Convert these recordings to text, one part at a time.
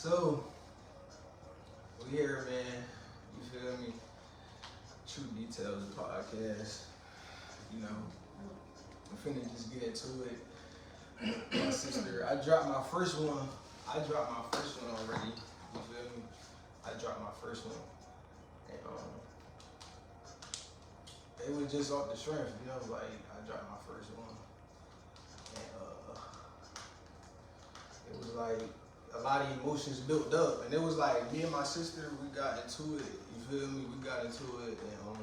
So, we here, man. You feel me? True Details podcast. You know, I'm finna just get into it. My sister, I dropped my first one. Already. You feel me? I dropped my first one. And, it was just off the strength, you know, like, I dropped my first one. And, it was like, a lot of emotions built up, and it was like me and my sister, we got into it. You feel me? We got into it, and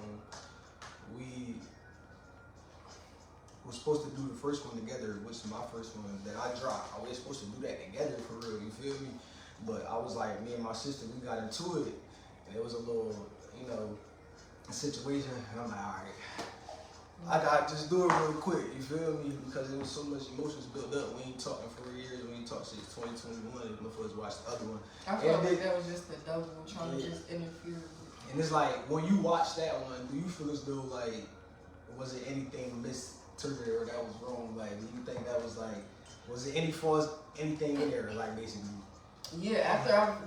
we were supposed to do the first one together, which is my first one that I dropped. I was supposed to do that together for real. You feel me? But I was like, me and my sister, we got into it, and it was a little, you know, situation. And I'm like, all right. I gotta just do it real quick, you feel me? Because there was so much emotions built up. We ain't talking for years, we ain't talked since 2021, and before us watch the other one. I felt like that was just the devil trying to just interfere. And it's like, when you watch that one, do you feel as though, like, was it anything misinterpreted or that was wrong? Like, do you think that was like, was it any flaws, anything in there, like, basically? Yeah, after I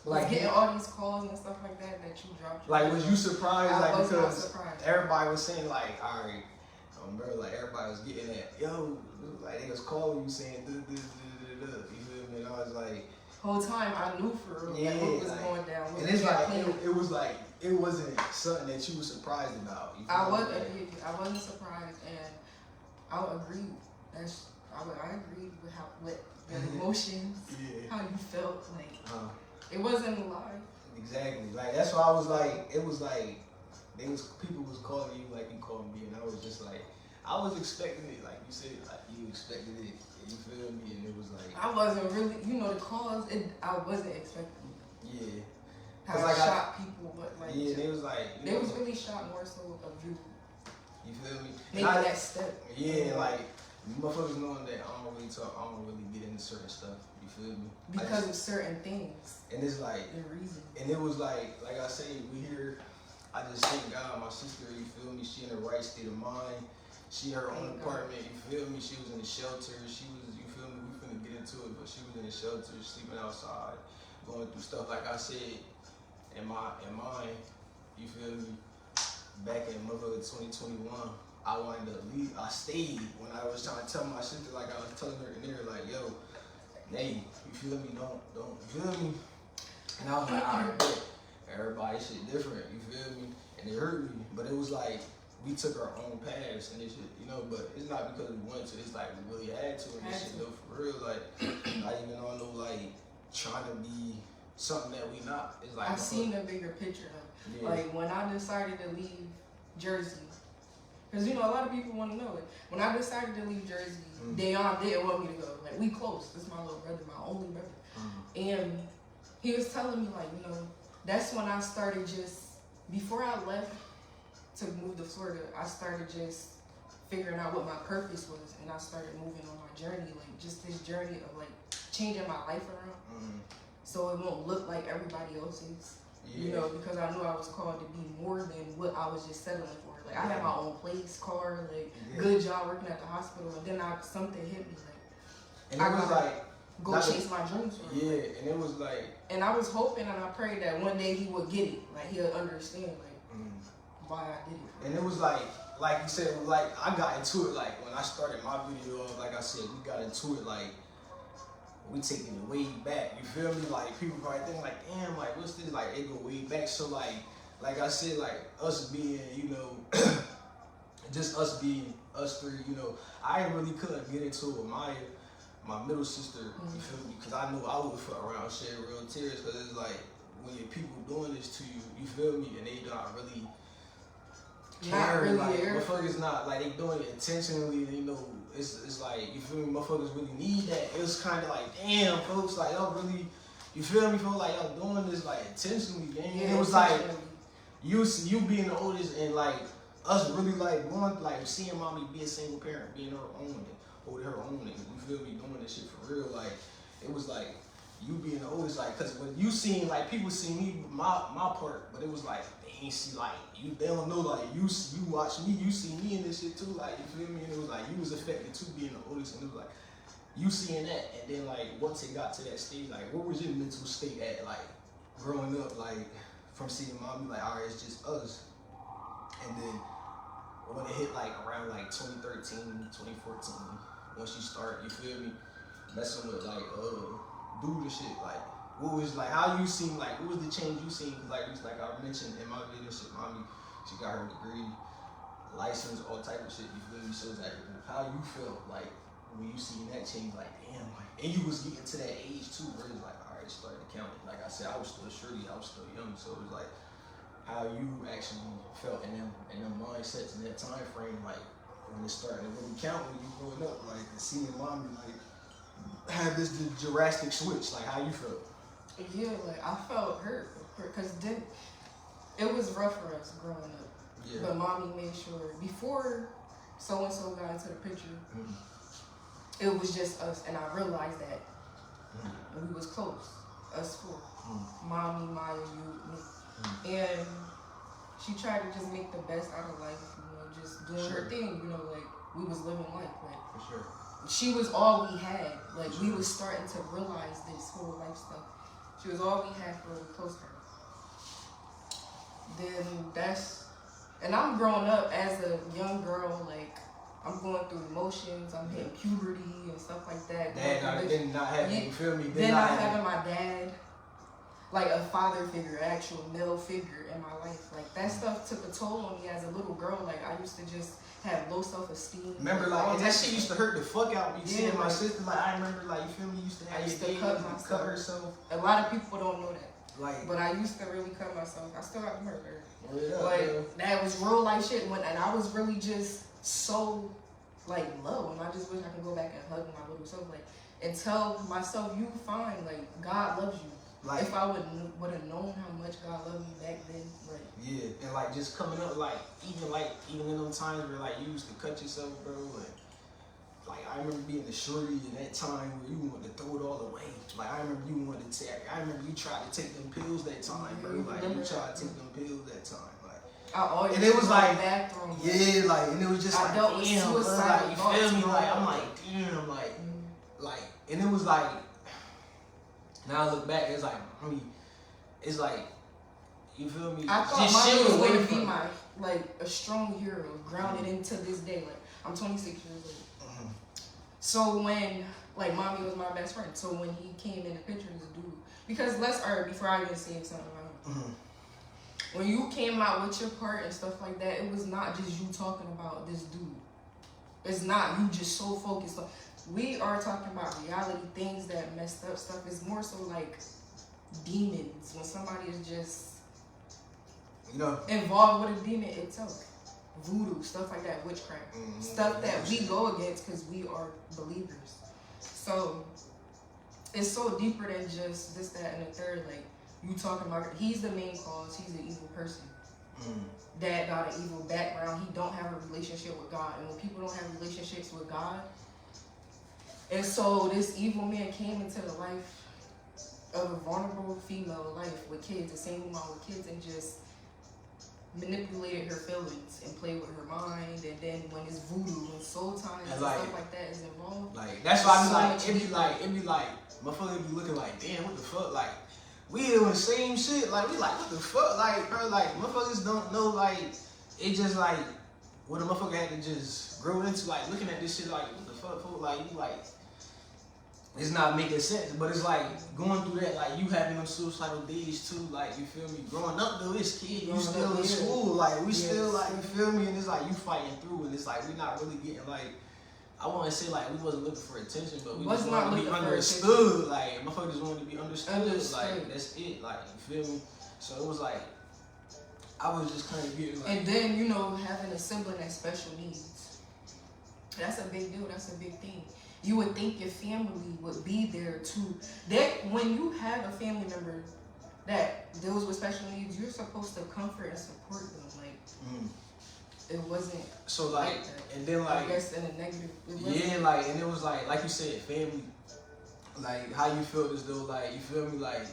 was getting all these calls and stuff like that you dropped. Like, was you surprised? I like, was because not surprised. everybody was saying, like, all right, bro, like, everybody was getting that, yo, like, they was calling you saying, you feel me? And I was like, whole time I knew for real, yeah, like, what was like, going down. And it's like, it was like, it wasn't something that you were surprised about. You feel I wasn't surprised, and I would agree. I agreed with your emotions, yeah. how you felt. Like it wasn't a lie. Exactly. Like that's why I was like, it was like, people was calling you like you called me, and I was just like, I was expecting it, like you said, like you expected it. You feel me? And it was like I wasn't really, the calls. I wasn't expecting. Yeah. How I shocked people, but like yeah, they was like they was really shocked more so of you. You feel me? Making that step. Yeah, like motherfuckers knowing that I don't really talk, I don't really get into certain stuff. You feel me? Because of certain things. And it's like the reason. And it was like I say, we here. I just thank God, my sister. You feel me? She in the right state of mind. She in her own apartment. You feel me? She was in the shelter. She was. You feel me? We finna get into it, but she was in the shelter, sleeping outside, going through stuff. Like I said, in mine. You feel me? Back in motherfucker 2021, I wanted to leave. I stayed when I was trying to tell my sister, like I was telling her in there, like, yo, hey, you feel me? Don't, you feel me? And I was like, all right, everybody shit different, you feel me? And it hurt me, but it was like, we took our own paths and this shit, but it's not because we wanted to, it's like we really had to, and this shit though, for real, like, not even on no, like, trying to be something that we not. It's like, I've seen a bigger picture though. Yeah. Like, when I decided to leave Jersey, because, a lot of people want to know it. When I decided to leave Jersey, Dayon didn't want me to go. Like, we close. This is my little brother, my only brother. And he was telling me, like, that's when I started before I left to move to Florida, I started just figuring out what my purpose was. And I started moving on my journey, like, just this journey of, like, changing my life around. So it won't look like everybody else's. Yeah. Because I knew I was called to be more than what I was just settling for. Like, I had my own place, car, like, good job working at the hospital, and then something hit me, like, and it was like, go chase my dreams. Yeah, and it was like, and I was hoping and I prayed that one day he would get it, like, he'll understand, like, why I did it. And it was like you said, like, I got into it, like, when I started my video, like I said, we got into it, like, we taking it way back, you feel me? Like, people probably think, like, damn, like, what's this? Like, it go way back. So, like I said, like, us being, just us being us three, I really couldn't get into it with my middle sister, you feel me? Because I knew I would fuck around shedding real tears, because it's like, when your people doing this to you, you feel me? And they not really care, like, motherfuckers not, like, they doing it intentionally, it's like, you feel me, motherfuckers really need that. It was kind of like, damn, folks, like, y'all really, you feel me, folks, like, y'all doing this, like, intentionally, gang. Yeah, it was like, you being the oldest, and, like, us really, like, going, like, seeing mommy be a single parent, being her own, and holding her own, and you feel me, doing this shit for real, like, it was like, you being the oldest, like, cause when you seen, like, people see me, my part, but it was like, they ain't see, like, they don't know, like, you watch me, you see me in this shit too, like, you feel me, and it was like, you was affected too, being the oldest, and it was like, you seeing that, and then like once it got to that stage, like what was your mental state at, like growing up, like from seeing mommy, like all right, it's just us, and then when it hit like around like 2013, 2014, once you start, you feel me, messing with like dude and shit, like what was like how you seen, like what was the change you seen? Like I mentioned in my video, shit, mommy, she got her degree, license, all type of shit, you feel me? So it's like how you felt like when you seen that change, like damn, like, and you was getting to that age too where it's like, all right, started counting. Like I said, I was still shorty, I was still young, so it was like how you actually felt in them mindsets in that time frame, like when it started to really count when you growing up, like and seeing mommy like have this drastic switch, like how you felt? Yeah, like I felt hurt because then it was rough for us growing up. Yeah. But mommy made sure before so and so got into the picture, it was just us, and I realized that and we was close, us four, mommy, Maya, you, me, and she tried to just make the best out of life, you know, just doing her thing, you know, like we was living life, like for sure. She was all we had, like we was starting to realize this whole life stuff. She was all we had for close to her. Then and I'm growing up as a young girl, like I'm going through emotions, I'm hitting puberty and stuff like that. Then not having, you feel me? Then not having my dad, like a father figure, actual male figure in my life. Like that stuff took a toll on me as a little girl. Like I used to just have low self-esteem. Remember, like, and that shit used to hurt the fuck out of me. Seeing my like, sister, like, I remember, like, you feel me, used to have cut herself. A lot of people don't know that. Like, but I used to really cut myself. I still have murder. Yeah, like, that was real life shit. And I was really just so, like, low. And I just wish I could go back and hug my little self, like, and tell myself, you fine. Like, God loves you. Like, if I would have known how much God loved me back then, like, yeah, and like just coming up, like even in them times where like you used to cut yourself, bro, like I remember being the shorty in that time where you wanted to throw it all away. Like I remember you wanted to take, I remember you tried to take them pills that time, bro. Like you tried to take them pills that time, like. I always and it was like, bathroom, yeah, like, and it was just I like, dealt with damn, suicide, like, you feel me? Like I'm like, damn, like, and it was like. Now I look back, it's like, I mean, it's like, you feel me? I thought mine was going to be my, like, a strong hero, grounded into this day. Like, I'm 26 years old. So when, like, mommy was my best friend. So when he came in the picture, this dude, because before I even say something about him, when you came out with your part and stuff like that, it was not just you talking about this dude. It's not you just so focused on. We are talking about reality, things that messed up stuff. It's more so like demons. When somebody is just, you know, involved with a demon itself. Voodoo, stuff like that, witchcraft. Stuff that we go against because we are believers. So it's so deeper than just this, that, and the third. Like, you talking about, he's the main cause. He's an evil person. Dad got an evil background. He don't have a relationship with God. And when people don't have relationships with God, and so this evil man came into the life of a vulnerable female life with kids, the same woman with kids, and just manipulated her feelings and played with her mind. And then when it's voodoo and soul ties and stuff like that is involved, like that's why I be like, it be like, motherfuckers be looking like, damn, what the fuck, like. We doing the same shit, like, we like, what the fuck, like, bro, like, motherfuckers don't know, like, it just, like, what a motherfucker had to just grow into, like, looking at this shit, like, what the fuck, fool? Like, you, like, it's not making sense, but it's, like, going through that, like, you having them suicidal days, too, like, you feel me, growing up, though, it's kid, you still in school, like, we still, like, you feel me, and it's, like, you fighting through, and it's, like, we not really getting, like, I want to say, like, we wasn't looking for attention, but we just wanted to be understood. Like, motherfuckers just wanted to be understood. Like, that's it. Like, you feel me? So it was like, I was just kind of getting like. And then, you know, having a sibling that's special needs. That's a big deal. That's a big thing. You would think your family would be there too. When you have a family member that deals with special needs, you're supposed to comfort and support them. Like, it wasn't so like and then like, I guess in a negative, yeah, like, and it was like you said, family, like how you felt as though, like, you feel me, like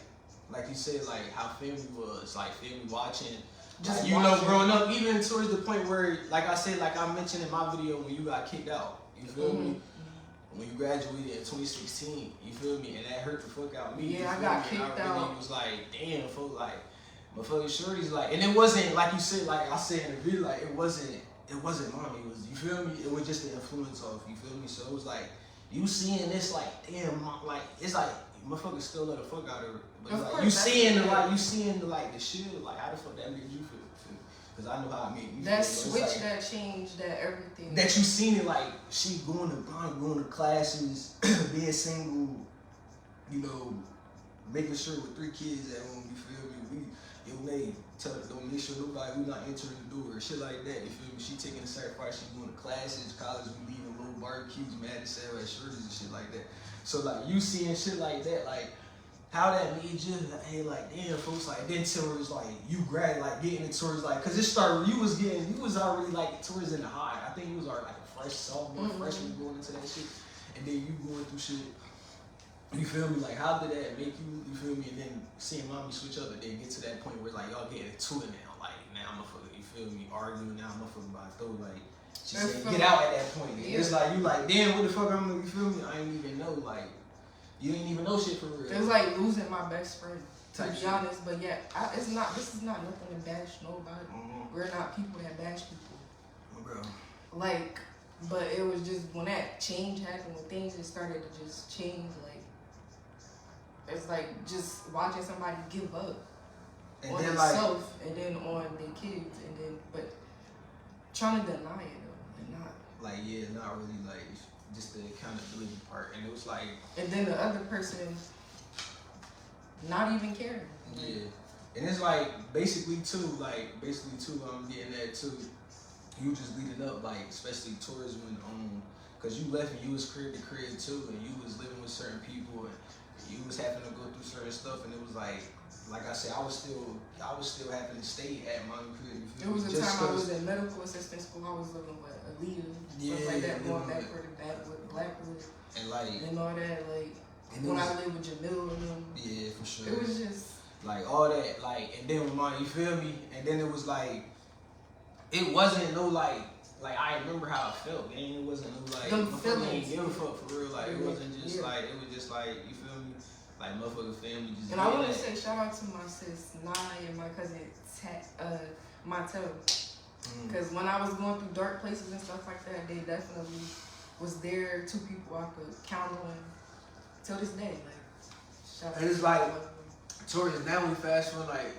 you said, like how family was, like family watching, just like, you know, growing up, even towards the point where, like I said, like I mentioned in my video, when you got kicked out, you feel me, when you graduated in 2016, you feel me? And that hurt the fuck out of me. Yeah, I got kicked out. I really out. was like, damn, folks, like, motherfucking shorties, like, and it wasn't, like you said, like I said in the video, like, it wasn't mommy, it was, you feel me? It was just the influence of, you feel me? So it was like, you seeing this, like, damn, like, it's like, motherfuckers still let the fuck out of it. But Of like, course, you that's seeing the, it. like, the shit, like, how the fuck that made you feel? Because I know how it made you That feel. switch, Like, that change, that everything. that you seen it, like, she going to classes, being single, you know, making sure with 3 kids at home, you feel me? Your maid tell her, don't make sure nobody, we not entering the door, shit like that, you feel me? She taking the sacrifice, she going to classes, college, we leaving little barbecues, mad to sell at shirts and shit like that. So, like, you seeing shit like that, like, how that made you, like, hey, like, damn, folks, like, then towards, like, you like, getting it towards, like, because it started, you was already, like, towards in the high. I think you was already, like, a fresh sophomore, freshman going into that shit. And then you going through shit. You feel me? Like, how did that make you, you feel me? And then seeing mommy switch up and then get to that point where, like, y'all getting into it now. Like, now motherfucker, you feel me? Arguing now, motherfucker about to throw, like, she said, get out at that point. Yeah. It's like, you like, damn, what the fuck I'm gonna, you feel me? I ain't even know, like, you ain't even know shit for real. It was like losing my best friend, to Type be shit. honest. But yeah, this is not nothing to bash nobody. We're not people that bash people. Bro. Like, but it was just when that change happened, when things just started to just change, like, it's like just watching somebody give up And on then, like, themselves and then on their kids and then, but trying to deny it though, and not. like, yeah, not really, like, just the accountability part. And it was like, And then the other person not even caring. yeah. And it's like, basically too, I'm getting that too. You just leading up, like, especially towards when, cause you left and you was crib to crib too, and you was living with certain people, and you was having to go through certain stuff, and it was like I said, I was still having to stay at my crib. It was a time I was in medical assistant school. I was living with Aaliyah, stuff like that, going back for the back with Blackwood and like and all that. Like and when I lived with Jamil and them, yeah, for sure. it was just like all that, like, and then with my, you feel me? And then it was like, it wasn't no like I remember how it felt, man. It wasn't no like, them motherfucker ain't feelings. give a fuck for real. Like, it wasn't just Yeah. like, it was just like, you feel me? Like, motherfucker family just. And I want to say shout out to my sis Nye and my cousin Montel. Because when I was going through dark places and stuff like that, they definitely was there. 2 people I could count on till this day. Like, shout out And it's to like, all of them. towards now we fast forward like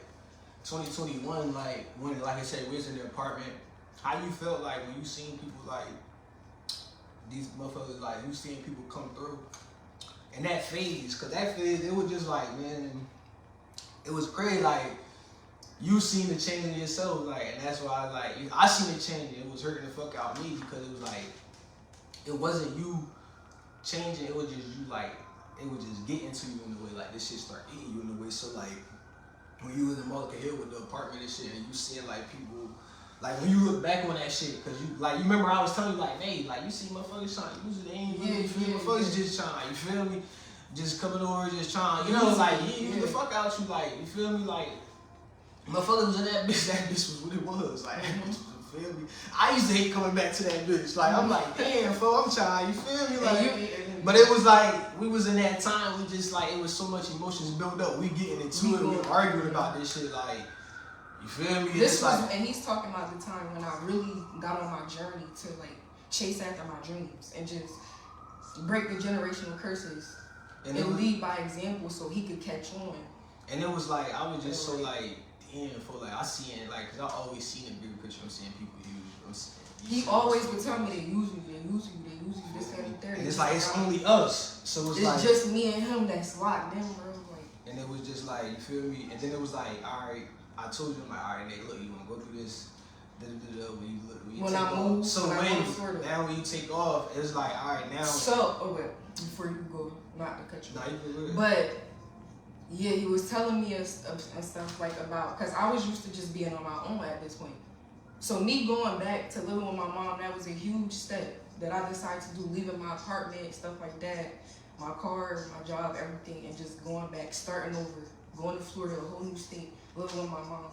2021, like when, like I said, we was in the apartment. How you felt like when you seen people like these motherfuckers, like you seen people come through, and that phase, cause that phase, it was just like, man, it was crazy. Like you seen the change in yourself, like, and that's why I seen the change. It was hurting the fuck out of me because it was like, it wasn't you changing, it was just you, like, it was just getting to you in the way, like this shit start eating you in the way. So like when you was in Mullica Hill with the apartment and shit, and you seeing like people, like when you look back on that shit, cause you like, you remember I was telling you like, hey, like you see motherfuckers trying to use it, they ain't really, you feel me? Motherfuckers just trying, you feel me? Just coming over, just trying, you know, like you the fuck out you, like, you feel me? Like motherfuckers was in that bitch was what it was, like. You feel me? I used to hate coming back to that bitch. Like, I'm like, damn, fo, I'm trying, you feel me? Like, but it was like, we was in that time, we just like, it was so much emotions built up. We getting into it, we arguing about this shit, like, you feel me? This was, like, and he's talking about the time when I really got on my journey to like chase after my dreams and just break the generational curses and lead by example so he could catch on. And it was like, I was just so like, damn, for like, I seen it, like, cause I always seen the bigger picture. I'm seeing people use. He always would tell me they use you, this, that, and third. And it's like, it's only us. So it's like, just me and him that's locked in, bro. Like, and it was just like, you feel me? And then it was like, all right, I told you, I'm like, all right, Nate, look, you wanna go through this, when I move, so now when you take off, it's like, all right, now. So, before you go, not to cut you. Nah, you good. But yeah, he was telling me and stuff like about, cause I was used to just being on my own at this point. So me going back to living with my mom, that was a huge step that I decided to do, leaving my apartment, stuff like that, my car, my job, everything, and just going back, starting over, going to Florida, a whole new state, living with my mom.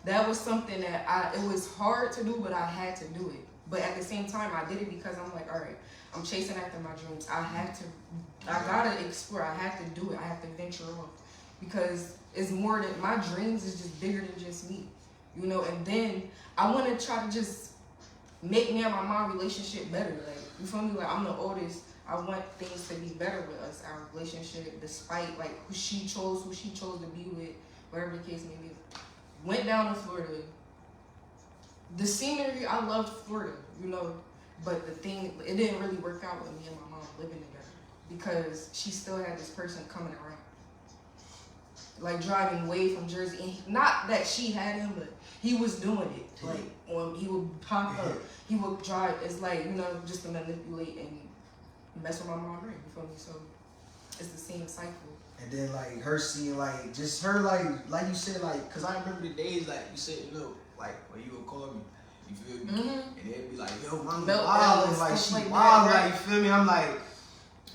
That was something that it was hard to do, but I had to do it. But at the same time, I did it because I'm like, all right, I'm chasing after my dreams. I gotta explore. I have to do it. I have to venture off because it's more than my dreams is just bigger than just me, you know. And then I want to try to just make me and my mom relationship better. Like, you feel me? Like, I'm the oldest. I want things to be better with us, our relationship, despite like who she chose to be with, whatever the case may be. Went down to Florida. The scenery, I loved Florida, you know, but the thing, it didn't really work out with me and my mom living together because she still had this person coming around, like driving way from Jersey. And not that she had him, but he was doing it. Like, when he would pop up, he would drive. It's like, you know, just to manipulate and mess with my mom brain. You feel me? So it's the same cycle. And then like her seeing like just her like you said, like, cause I remember the days like you said, you know, like when you would call me, you feel me, and they'd be like, yo, mom, wild, and like she like wild, that, right? like, you feel me? I'm like,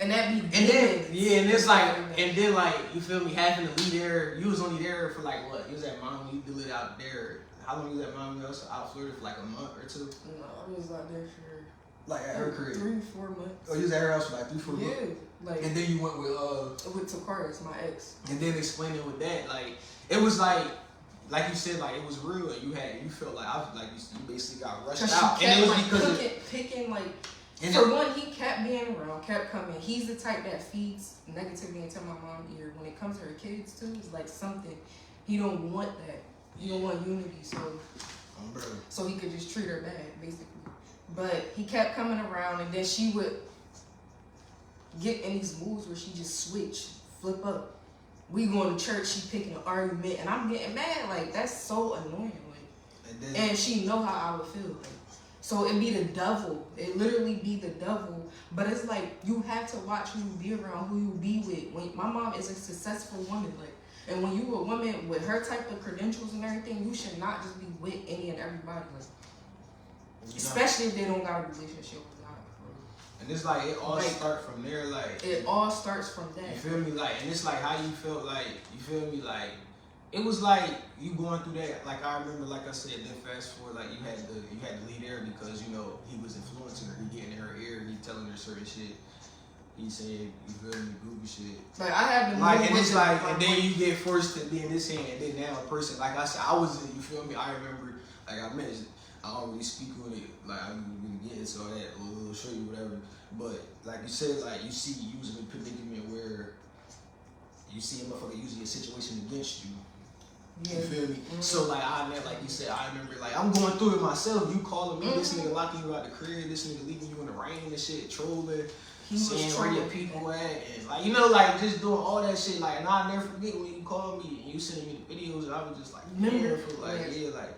and that be and then and it's like, and then like, you feel me, having to leave there. You was only there for like what? You was at mom, you did it out there. How long you was at mom? You was out Florida for like a month or two. No, I was out there for like at her crib. 3-4 months. Oh, you was at her house for like 3-4 months. Yeah, like. And then you went with Takaris, my ex. And then explaining with that, like, it was like you said, like, it was real. And you felt like you basically got rushed out. And it was like, because picking like. For one, he kept being around, kept coming. He's the type that feeds negativity into my mom's ear. When it comes to her kids too, it's like something he don't want that. He don't want unity, so he could just treat her bad, basically. But he kept coming around, and then she would get in these moods where she just switch, flip up. We going to church, she picking an argument, and I'm getting mad. Like, that's so annoying. Like, and she know how I would feel. Like, so it be the devil. It literally be the devil. But it's like, you have to watch who you be around, who you be with. When my mom is a successful woman, like, and when you a woman with her type of credentials and everything, you should not just be with any and everybody. Like, especially if they don't got a relationship with God. And it's like, it all starts from there, like. It all starts from that. You feel me? Like, and it's like how you felt, like, you feel me? Like, it was like you going through that. Like, I remember, like I said, then fast forward, like, you had to leave there because, you know, he was influencing her. He getting in her ear. He telling her certain shit. He said, you feel me, goofy shit. Like, I had to like, and it's like, and then you get forced to be in this hand, and then now a person, like I said, I was, you feel me? I remember, like I mentioned, I don't really speak on it, like I don't really get into all that, or show you whatever. But like you said, like you see, you was in a predicament where you see a motherfucker using a situation against you. Yeah. You feel me? So like like you said, I remember like I'm going through it myself. You calling me, this nigga locking you out the crib, this nigga leaving you in the rain and shit, trolling. Seeing where your people at, and like, you know, like just doing all that shit, like, and I'll never forget when you called me and you sending me the videos, and I was just like, like,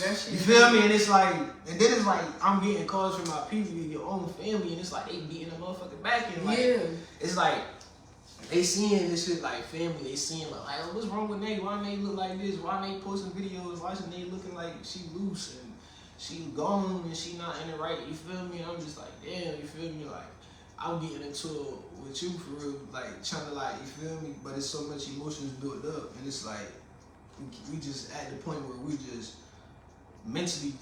that shit. You feel me? And it's like, and then it's like, I'm getting calls from my people, your own family, and it's like they beating the motherfucker back, and like, it's like they seeing this shit like family, they seeing like, oh, what's wrong with Nate? Why Nate look like this? Why Nate posting videos? Why is Nate looking like she loose and she gone and she not in the right? You feel me? And I'm just like, damn, you feel me? Like, I'm getting into it with you for real, like trying to like, you feel me? But it's so much emotions built up, and it's like we just at the point where we just mentally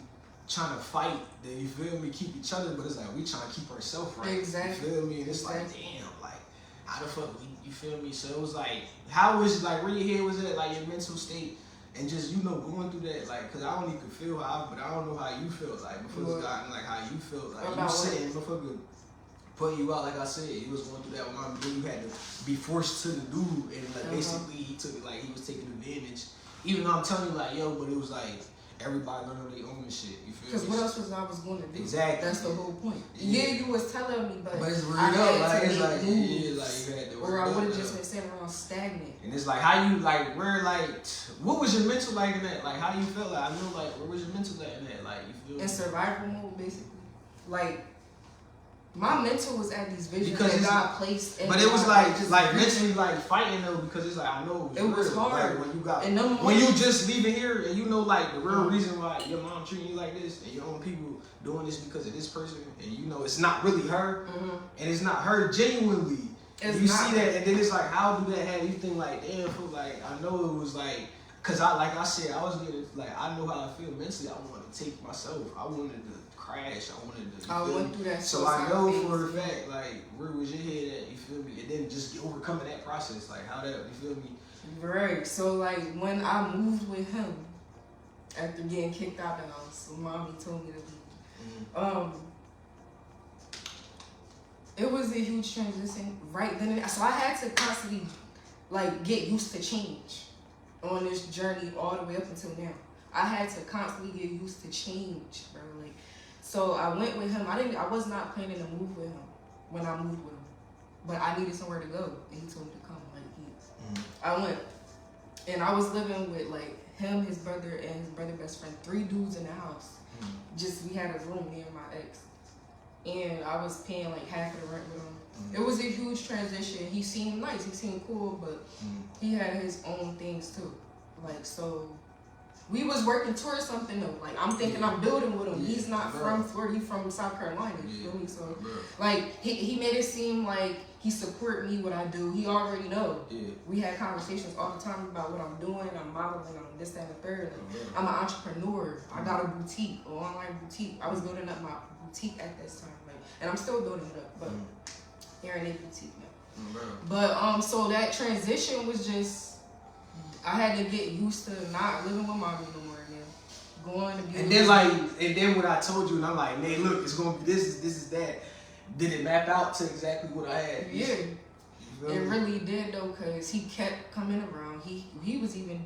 trying to fight. That, you feel me? Keep each other, but it's like we trying to keep ourselves right. Exactly. You feel me? And it's like, damn, like how the fuck you feel me? So it was like, how was like where your head was at, like your mental state, and just, you know, going through that, like, cause I only could feel how, but I don't know how you felt, like before this guy, like how you felt, like you sitting, motherfucker. Putting you out, like I said, he was going through that with my dude. You had to be forced to the dude, and like basically he took it like he was taking advantage. Even though I'm telling you, like, yo, but it was like everybody learning their own shit. You feel me? Because what else was I was going to do? Exactly. That's the whole point. Yeah, you was telling me, but it's real up. Like it's like like you had to. Or I would have just been sitting around stagnant. And it's like how you like where like what was your mental like in that? Like how you felt? Like I know like where was your mental at in that? Like you feel in survival mode, basically. Like. My mental was at these visions because that God placed in. But it was like mentally like fighting though, because it's like I know it was hard. Like, when you got when you just leaving here and you know like the real reason why your mom treating you like this and your own people doing this because of this person, and you know it's not really her and it's not her genuinely. You see that, and then it's like, how do that have you think like, damn, fool, like I know it was like, cause I like I said, I was getting like I know how I feel mentally. I wanted to take myself. I wanted to crash. I wanted to. I went through that. So I know for a fact, like, where was your head at? You feel me? And then just overcoming that process, like how that, you feel me? Right. So like when I moved with him after getting kicked out of the house, so mommy told me to leave. It was a huge transition right then. So I had to constantly like get used to change on this journey all the way up until now. I had to constantly get used to change, bro. Like, so I went with him. I was not planning to move with him when I moved with him, but I needed somewhere to go, and he told me to come. Like I went, and I was living with like him, his brother, and his brother best friend. 3 dudes in the house. Just we had a room near my ex, and I was paying like half of the rent with him. It was a huge transition. He seemed nice, he seemed cool, but he had his own things too. Like, so we was working towards something though. Like, I'm thinking I'm building with him. He's not from Florida, he's from South Carolina, you feel me? So like he made it seem like he support me what I do. He already know. We had conversations all the time about what I'm doing. I'm modeling, I'm this, that, and the third. Like, I'm an entrepreneur. I got a boutique, an online boutique. I was building up my boutique at this time, like, and I'm still building it up, but here in a boutique now. But so that transition was just, I had to get used to not living with mommy no more, man. Going to be. And then what I told you, and I'm like, man, look, it's gonna be this is that. Did it map out to exactly what I had? Yeah, it really did though, cause he kept coming around. He was even.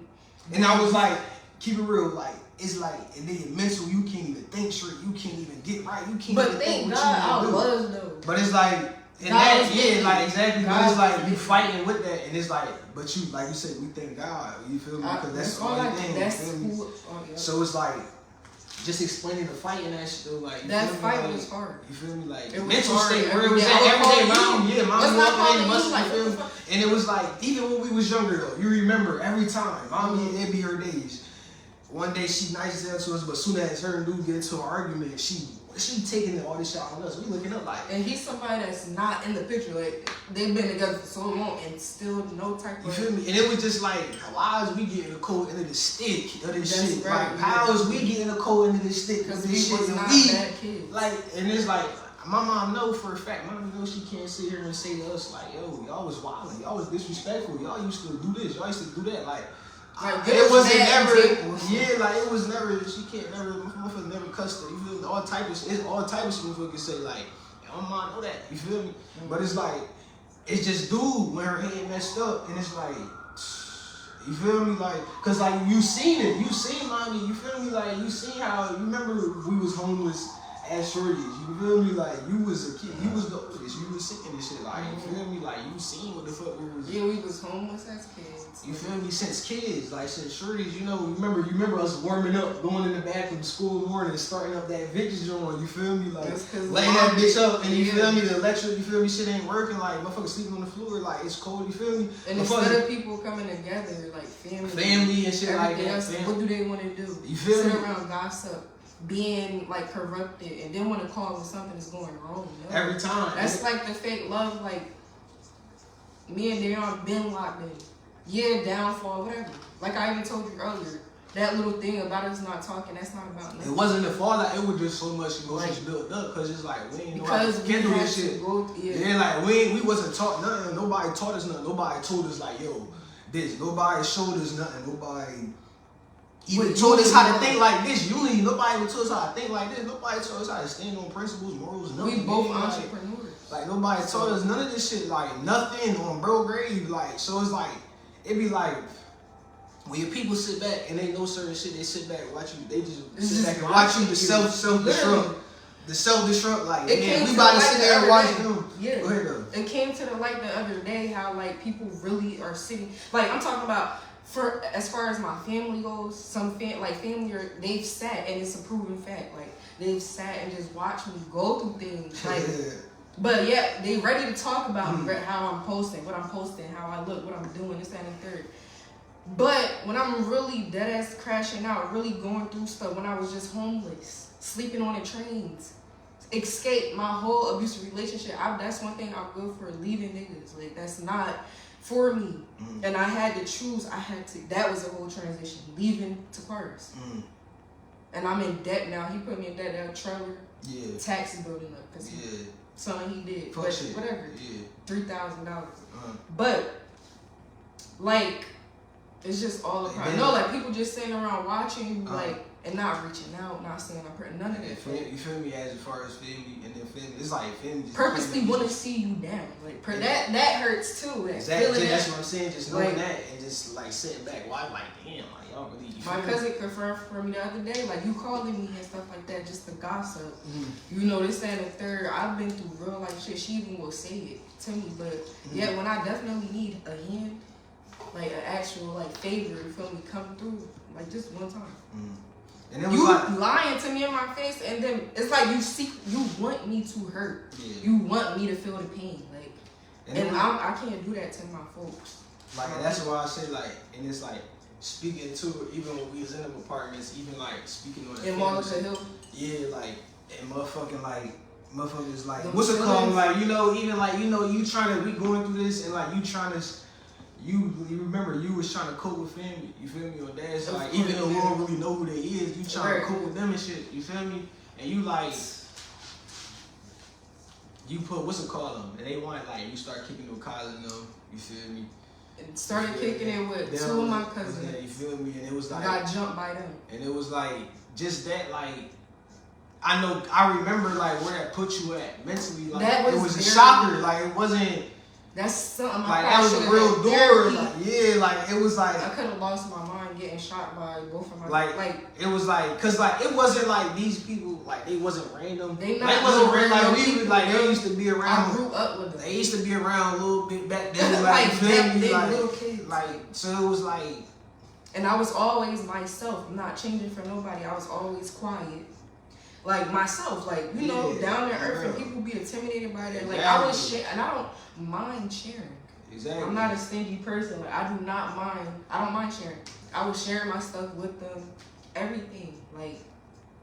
And I was like, keep it real, like it's like, and then your mental, you can't even think straight, you can't even get right, you can't. But even thank think God what you I was though. But it's like. And God that, yeah, like exactly. But it's like you God. fighting with that, and it's like, but you, like you said, we thank God. You feel me? Because that's all I thing. That's you feel me? cool. So it's like just explaining the fight and that shit. Like that feel fight me? was hard. You feel me? Like it mental hard state where it was day. at every day. Mom, Yeah, mommy walking in, busting, like, you feel me? And it was like even when we was younger though, you remember every time. Mommy, it be her days. One day she nice as hell to us, but soon as her and dude get into an argument, she taking all this shit on us. We looking up like. And he's somebody that's not in the picture. Like they've been together for so long and still no type of. You feel me? And it was just like, why is we getting the cold end of the stick of this shit? Right, like, how is we getting the cold end of this stick? Because this we was shit not and bad kids. like, and it's like, my mom know for a fact. Mom knows she can't sit here and say to us like, yo, y'all was wild, y'all was disrespectful, y'all used to do this, y'all used to do that, like. It wasn't never, like it was never. She can't never, motherfucker never cuss her. You feel me? All type of shit. All type of shit. Motherfucker say like, "Oh my, know that." You feel me? But it's like, it's just dude when her head messed up, and it's like, you feel me? Like, cause like you seen it, you seen mommy. You feel me? Like you seen how you remember we was homeless as shorties. You feel me? Like you was a kid, you was the oldest, you was sick in this shit. Like you feel me? Like you seen what the fuck we was. Yeah, we was homeless as kids. You feel me? Since kids, like since shorties, you know, you remember us warming up, going in the bathroom to school in the morning, starting up that vintage joint. You feel me? Like laying that bitch up, and you feel me? The electric, you feel me? Shit ain't working. Like motherfuckers sleeping on the floor, like it's cold. You feel me? And instead of people coming together, like family and shit like that. Else, what do they want to do? You feel Sit me? around gossip, being like corrupted, and then want to call when something is going wrong. You know? Every time. That's like the fake love. Like me and Dayon been locked in. Yeah, downfall, whatever. Like I even told you earlier, that little thing about us not talking, that's not about nothing. It wasn't the fallout, it was just so much emotions built up, because it's like, we ain't know how to handle this shit. Yeah, like, we wasn't taught nothing, nobody taught us nothing, nobody told us like, yo, this, nobody showed us nothing, nobody even told us how to think like this. Nobody even told us how to think like this, nobody told us how to stand on principles, morals, nothing. We both entrepreneurs. Like, nobody taught us none of this shit, like, nothing on bro grave, like, so it's like, it be like, when your people sit back and they know certain shit, they sit back and watch you. They just sit back and watch you. The self-destruct. The self-destruct. Like, man, we about to sit there and watch them. Yeah. Go ahead, though. It came to the light the other day how like people really are sitting. Like I'm talking about for as far as my family goes. Some family they've sat and it's a proven fact. Like they've sat and just watched me go through things. Like. But yeah, they ready to talk about how I'm posting, what I'm posting, how I look, what I'm doing, this, that, and the third. But when I'm really dead ass crashing out, really going through stuff, when I was just homeless, sleeping on the trains, escape my whole abusive relationship, that's one thing I'm good for, leaving niggas. Like that's not for me. And I had to choose, that was a whole transition, leaving to Paris. And I'm in debt now. He put me in debt, that trailer. Yeah. Taxes building up because something he did. Fuck But shit. whatever. Yeah. $3,000. But like, it's just all the problem. No, like people just sitting around watching, like, and not reaching out, not saying I'm hurting, none of that. You feel me? As far as family, and then family, it's like family. Just purposely want to see you down, like that hurts too. Exactly. That's what I'm saying. Just knowing that and just like sitting back, why like damn, like y'all really. My cousin confirmed for me the other day, like you calling me and stuff like that, just to gossip. You know, this and the third. I've been through real life shit. She even will say it to me, but yeah, when I definitely need a hand, like an actual like favor, you feel me, come through, like just one time. And it was you like lying to me in my face, and then it's like you want me to hurt. Yeah. You want me to feel the pain, like, and I can't do that to my folks. Like that's why I say like, and it's like speaking to even when we was in them apartments, even like speaking on the in Monica Hill. Yeah, like and motherfuckers like what's it called? Like you know, even like you trying to we going through this and like you trying to. You remember you was trying to cope with family, you feel me? Or dad's like, even though we don't really know who they is, you trying to cope with them and shit, you feel me? And you like, you put, what's it called them? And they want like, you start kicking with causing them, you feel me? And started kicking it with them, 2 of my cousins. You feel me? And it was like, got jumped by them. And it was like, just that like, I remember like where that put you at mentally, like it was a shocker, like it wasn't. That's something like that was a real door. Like, yeah, like it was like I could have lost my mind getting shot by both of my like it was like cause like it wasn't like these people like they wasn't random. They wasn't random. Like we was like they used to be around. I grew up with them. They used to be around a little bit back then. like little kids. Like so it was like. And I was always myself, not changing for nobody. I was always quiet. Like myself, like you know, down to earth, and people be intimidated by that. Like I was share, and I don't mind sharing. Exactly. I'm not a stingy person. Like I do not mind. I don't mind sharing. I was sharing my stuff with them, everything. Like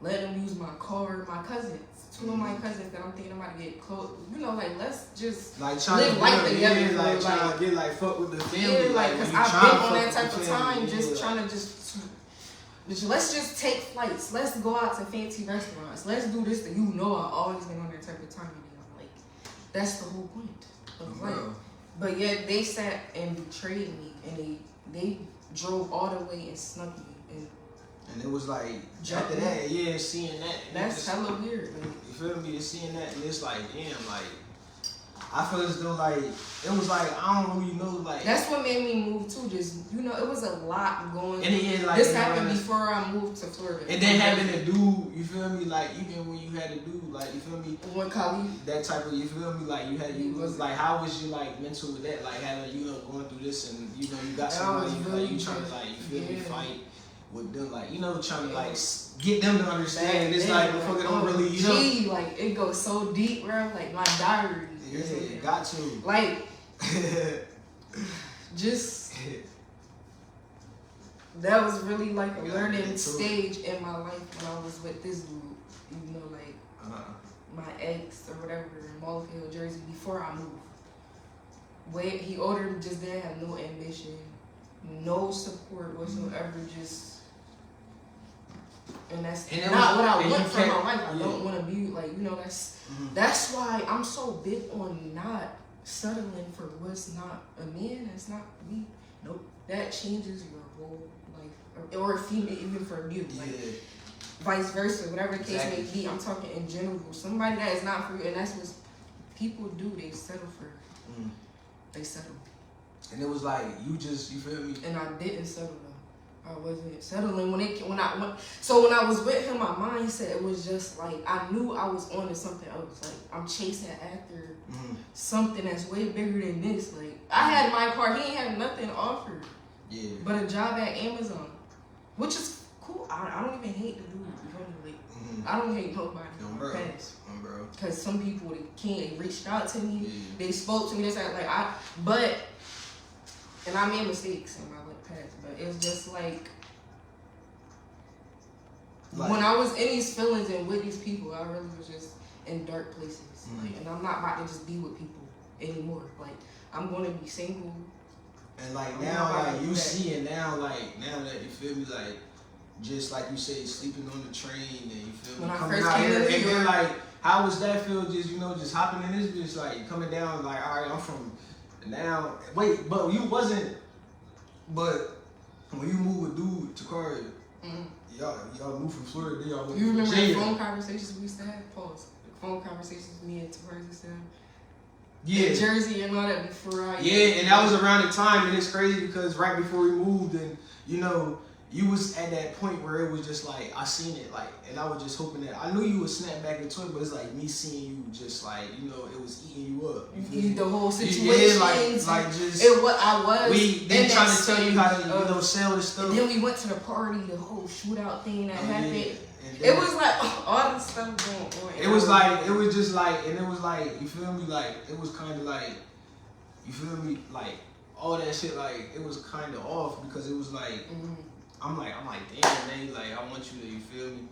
let them use my car. My cousins, 2 of my cousins that I'm thinking about to get close. You know, like let's just like live life together. Yeah, like trying to get like fuck with the family. Yeah, like because I've been on that type of time, just trying to just. Let's just take flights. Let's go out to fancy restaurants. Let's do this. You know, I've always been on that type of time. Like, that's the whole point of life. But yet they sat and betrayed me, and they drove all the way and snuck me. And it was like after that, yeah, seeing that. That's hella weird. Like, you feel me? Seeing that, and it's like, damn, like. I feel as though like it was like I don't really know like that's what made me move too. Just you know, it was a lot going. And then, like, this happened before I moved to Florida. And then having to do, you feel me? Like even when you had to do, like you feel me? When Khalid, that type of, you feel me? Like you was like, how was you like mental with that? Like having going through this, and you got somebody like you trying to like you feel me fight with them, like trying to like get them to understand. And it's like motherfucker don't really know. Like it goes so deep, bro. Like my diary. Yeah, got to. Like, just, that was really like a learning stage in my life when I was with this dude. You know, like, my ex or whatever in Monica Hill, Jersey, before I moved. He older, just didn't have no ambition, no support whatsoever, just. And that's not what I want for my life. I don't want to be like, that's why I'm so big on not settling for what's not a man, that's not me. Nope. That changes your whole life. Or a female, even for you. Like, vice versa, whatever the case may be. I'm talking in general. Somebody that is not for you, and that's what people do. They settle for. They settle. And it was like, you feel me? And I didn't settle though. I wasn't settling when I was with him. My mindset, it was just like I knew I was on to something else. Like I'm chasing after something that's way bigger than this. Like I had my car, he ain't have nothing to offer. Yeah. But a job at Amazon, which is cool. I don't even hate the dude. Like I don't hate nobody. Bro. Because some people they reached out to me, they spoke to me. And I made mistakes in my past, but it's just like when I was in these feelings and with these people, I really was just in dark places. Like, and I'm not about to just be with people anymore. Like I'm going to be single. And like now, like you see it now, like now that you feel me, like just like you say, sleeping on the train, and you feel me, When I coming first out came here, to New and then York. like, how was that feel? Just just hopping in this bitch, like coming down, like all right, I'm from now. Wait, but you wasn't. But when you moved with dude to Carter, y'all moved from Florida, then y'all went You to remember the Virginia. phone conversations we used to have? Pause. The phone conversations me and Tavares used to have. Yeah. In Jersey and all that before I. Yeah, and that was around the time, and it's crazy because right before we moved, and you was at that point where it was just like I seen it, like, and I was just hoping that I knew you would snap back into it, but it's like me seeing you just like it was eating you up. You feel me? The whole situation. Yeah, like just it what I was. they trying to tell you how to sell this stuff. And then we went to the party, the whole shootout thing that happened. Yeah. It was like all this stuff going on. It was like it was just like, and it was like, you feel me, like it was kind of like, you feel me, like all that shit, like it was kind of off because it was like. I'm like, damn, man, like, I want you to, you feel me,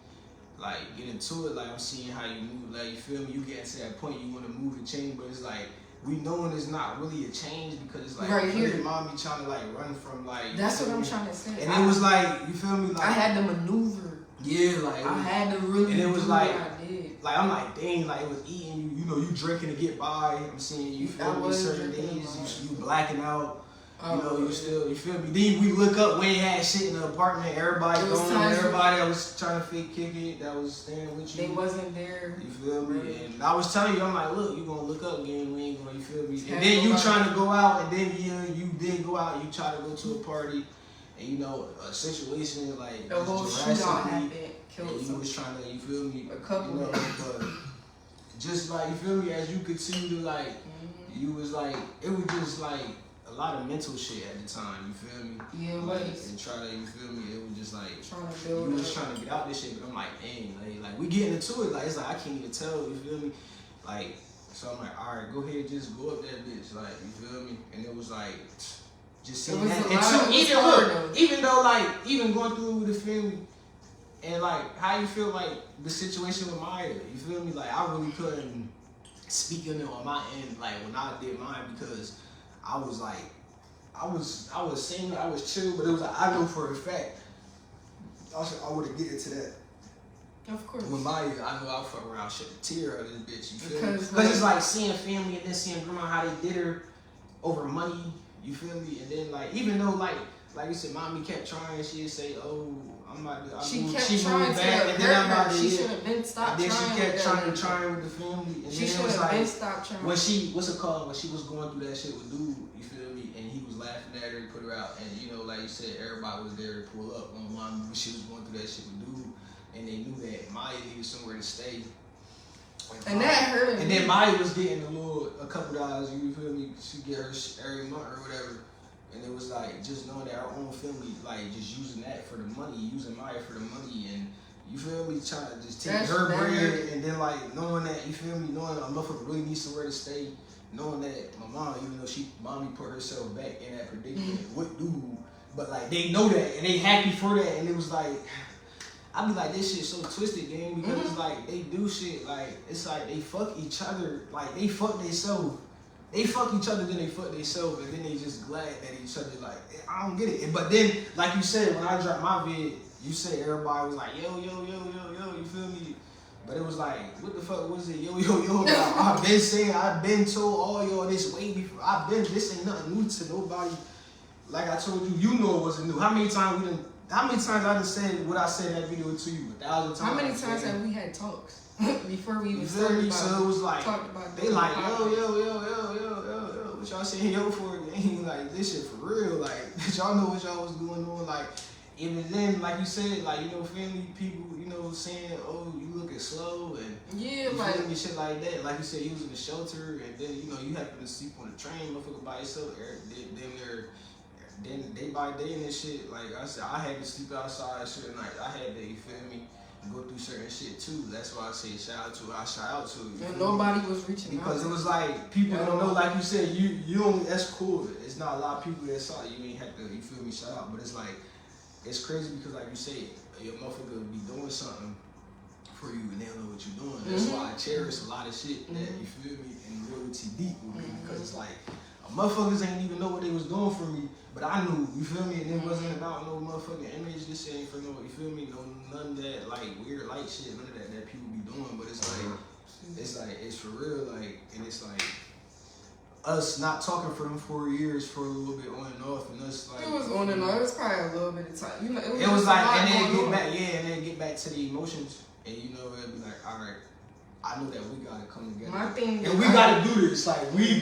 like, get into it, like, I'm seeing how you move, like, you feel me, you get to that point, you want to move and change, but it's like, we knowing it's not really a change because it's like, right here, mommy trying to, like, run from, like, that's what I'm trying to say. And it was like, you feel me, like, I had to maneuver. Yeah, like, I had to really and it was do like, what I did. Like, I'm like, dang, like, it was eating you, you drinking to get by, I'm seeing you, feel me, certain days, you blacking out. You still, you feel me? Then we look up, we ain't had shit in the apartment, everybody going, everybody that was trying to fake kick it, that was staying with you. They wasn't there. You feel me? Right. And I was telling you, I'm like, look, you gonna look up, gang, we ain't gonna, you feel me? And then you trying to go out, and then you did go out, you try to go to a party, and a situation like, the whole shootout happened, killed and you was trying to, you feel me? A couple but just like, you feel me, as you continue to like, you was like, it was just like, a lot of mental shit at the time, you feel me? Yeah, like, and try to, you feel me? It was just like, trying to build you was trying to get out this shit, but I'm like, dang, like we getting into it, like it's like I can't even tell, you feel me? Like, so I'm like, all right, go ahead, just go up that bitch, like, you feel me? And it was like, just seeing that, and even though like, even going through the film, and like, how you feel like the situation with Maya, you feel me? Like, I really couldn't speak on it on my end, like when I did mine, because I was like, I was saying I was chill, but it was like, I know for a fact, I would have get into that. Of course. With Maya, I know I'll fuck around, shed a tear out of this bitch, you feel me? Because it's like seeing family and then seeing grandma how they did her over money, you feel me? And then like, even though like you said, mommy kept trying, she'd say, oh, she moved back, and then I'm about to she should have been stopped trying. And then she kept trying with the family. And she should have been stopped trying. When what's it called? When she was going through that shit with dude, you feel me? And he was laughing at her, put her out, and like you said, everybody was there to pull up on mom when she was going through that shit with dude, and they knew that Maya needed somewhere to stay. And that hurt. And then Maya was getting a couple dollars, you feel me? She get her every month or whatever. And it was like, just knowing that our own family, like, just using that for the money, using Maya for the money, and you feel me, trying to just take her bread, and then, like, knowing that, you feel me, knowing a motherfucker really needs somewhere to stay, knowing that my mom, even though mommy put herself back in that predicament with dude, but, like, they know that, and they happy for that, and it was like, I be like, this shit's so twisted, gang, because it's like, they do shit, like, it's like, they fuck each other, like, they fuck themselves. They fuck each other, then they fuck themselves, and then they just glad at each other. Like, I don't get it. But then, like you said, when I dropped my vid, you said everybody was like, yo, you feel me? But it was like, what the fuck was it? Yo. I've been saying, I've been told all y'all this way before. This ain't nothing new to nobody. Like I told you, you know it wasn't new. How many times I done said what I said in that video to you? 1,000 times. How many times have we had talks? Before we even started about, so it was like, about they like, yo, what y'all saying yo for? Gang? Like, this shit for real, like, y'all know what y'all was going on, like, even then, like you said, like, family people, saying, oh, you looking slow, and yeah, like, feel me, shit like that, like you said, you was in the shelter, and then, you happen to sleep on the train, motherfucker by yourself, then day by day and this shit, like I said, I had to sleep outside certain nights, I had to, you feel me, go through certain shit too. That's why I say shout out to you. And nobody was reaching out. Because it was like, people don't know, like you said, you only, that's cool. It's not a lot of people that saw it. You ain't have to, you feel me, shout out. But it's like, it's crazy because like you say, your motherfucker will be doing something for you and they don't know what you're doing. That's why I cherish a lot of shit that, you feel me, and loyalty deep with me because it's like, motherfuckers ain't even know what they was doing for me, but I knew, you feel me? And it wasn't about no motherfucking image, this shit ain't for no, you feel me? No, none of that, like, weird light shit, none of that people be doing, but it's for real, like, and it's like, us not talking for them 4 years for a little bit on and off, and us like it was on and off. It was probably a little bit of time. You know, it was like, and then get back, and then get back to the emotions, and you know, it'd be like, all right, I know that we gotta come together. My thing, and we gotta do this. Like we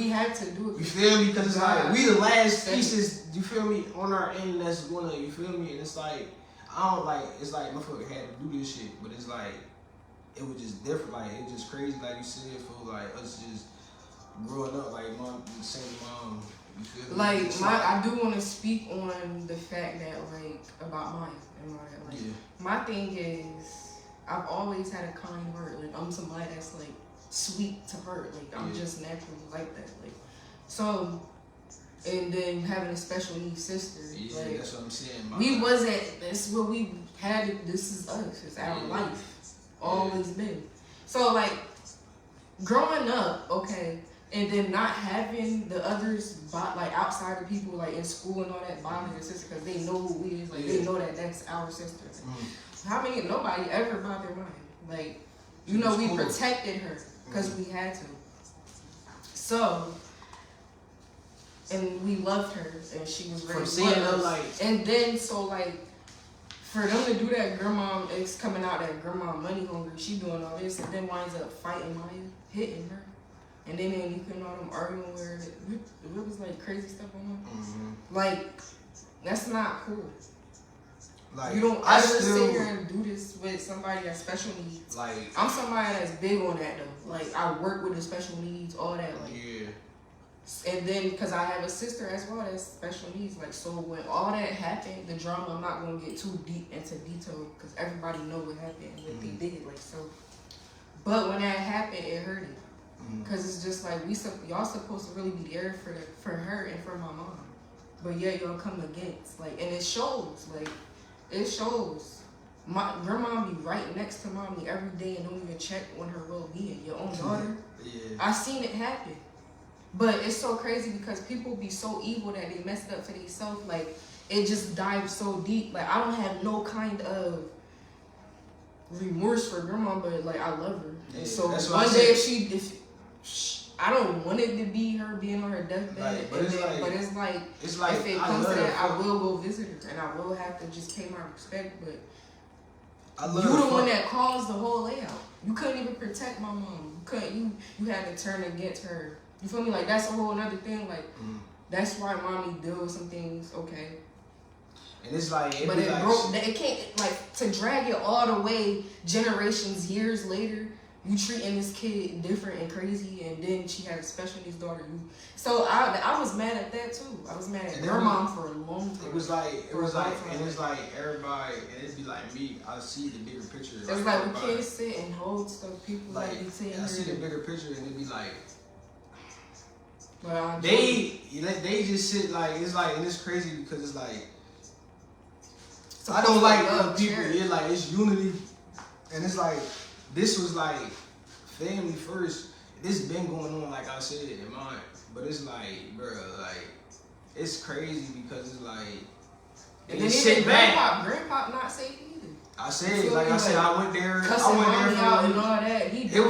had to do it. You feel me? Because it's like we the last pieces. You feel me? On our end, that's gonna. You feel me? And it's like I don't like. It's like motherfucker had to do this shit, but it's like it was just different. Like it just crazy. Like you said, for like us just growing up, like mom, the same mom. You feel me? Like I do want to speak on the fact that like about mine and like my thing is I've always had a kind heart. Like I'm somebody that's like sweet to heart. Like I'm just naturally like that. Like so, and then having a special needs sister. Yeah, like, that's what I'm saying. We wasn't. That's what we had. This is us. It's our life. Always been. So like growing up, okay. And then not having the others, like outside of people, like in school and all that, bother your sister because they know who we is. Like they know that that's our sister. How many? Nobody ever bothered mine. Like, you know, we protected her because we had to. So, and we loved her, and she was very blessed. And then so like, for them to do that, grandma is coming out that grandma money hungry. She doing all this, and then winds up fighting Maya, hitting her. And then you couldn't all them arguing with her. It was like crazy stuff on her. Like, that's not cool. Like, you don't ever sit here and do this with somebody that's special needs. Like, I'm somebody that's big on that though. Like, I work with the special needs, all that. Like, and then, because I have a sister as well that's special needs. Like, so when all that happened, the drama, I'm not going to get too deep into detail because everybody know what happened and what they did. Like, so. But when that happened, it hurted. Cause it's just like y'all supposed to really be there for her and for my mom, but yet y'all come against and it shows My grandma be right next to mommy every day and don't even check on her well-being. Your own daughter, I seen it happen, but it's so crazy because people be so evil that they mess it up for themselves. Like it just dives so deep. Like I don't have no kind of remorse for grandma, but like I love her. And so one day if I don't want it to be her being on her deathbed, but it's like if it comes to that, I will go visit her and I will have to just pay my respect. But you the one that caused the whole layout. You couldn't even protect my mom. You had to turn against her. You feel me? Like that's a whole other thing. Like that's why mommy deal with some things. Okay. And it's like, it can't like to drag it all the way generations, years later. You treating this kid different and crazy, and then she had a special needs daughter. So I was mad at that too. I was mad at her mom for a long time. It was like, and it's like everybody, and it'd be like me. I see the bigger picture. It's like we can't sit and hold stuff. People like be saying. I see the bigger picture, and it'd be like. Well, they just sit like it's like, and it's crazy because it's like. I don't like when people. Yeah, like it's unity, and it's like. This was like family first. This been going on, like I said, in mine. But it's like, bro, like it's crazy because it's like. And then even grandpa not safe either. I said, like I said, I went there. I went there out and all that. It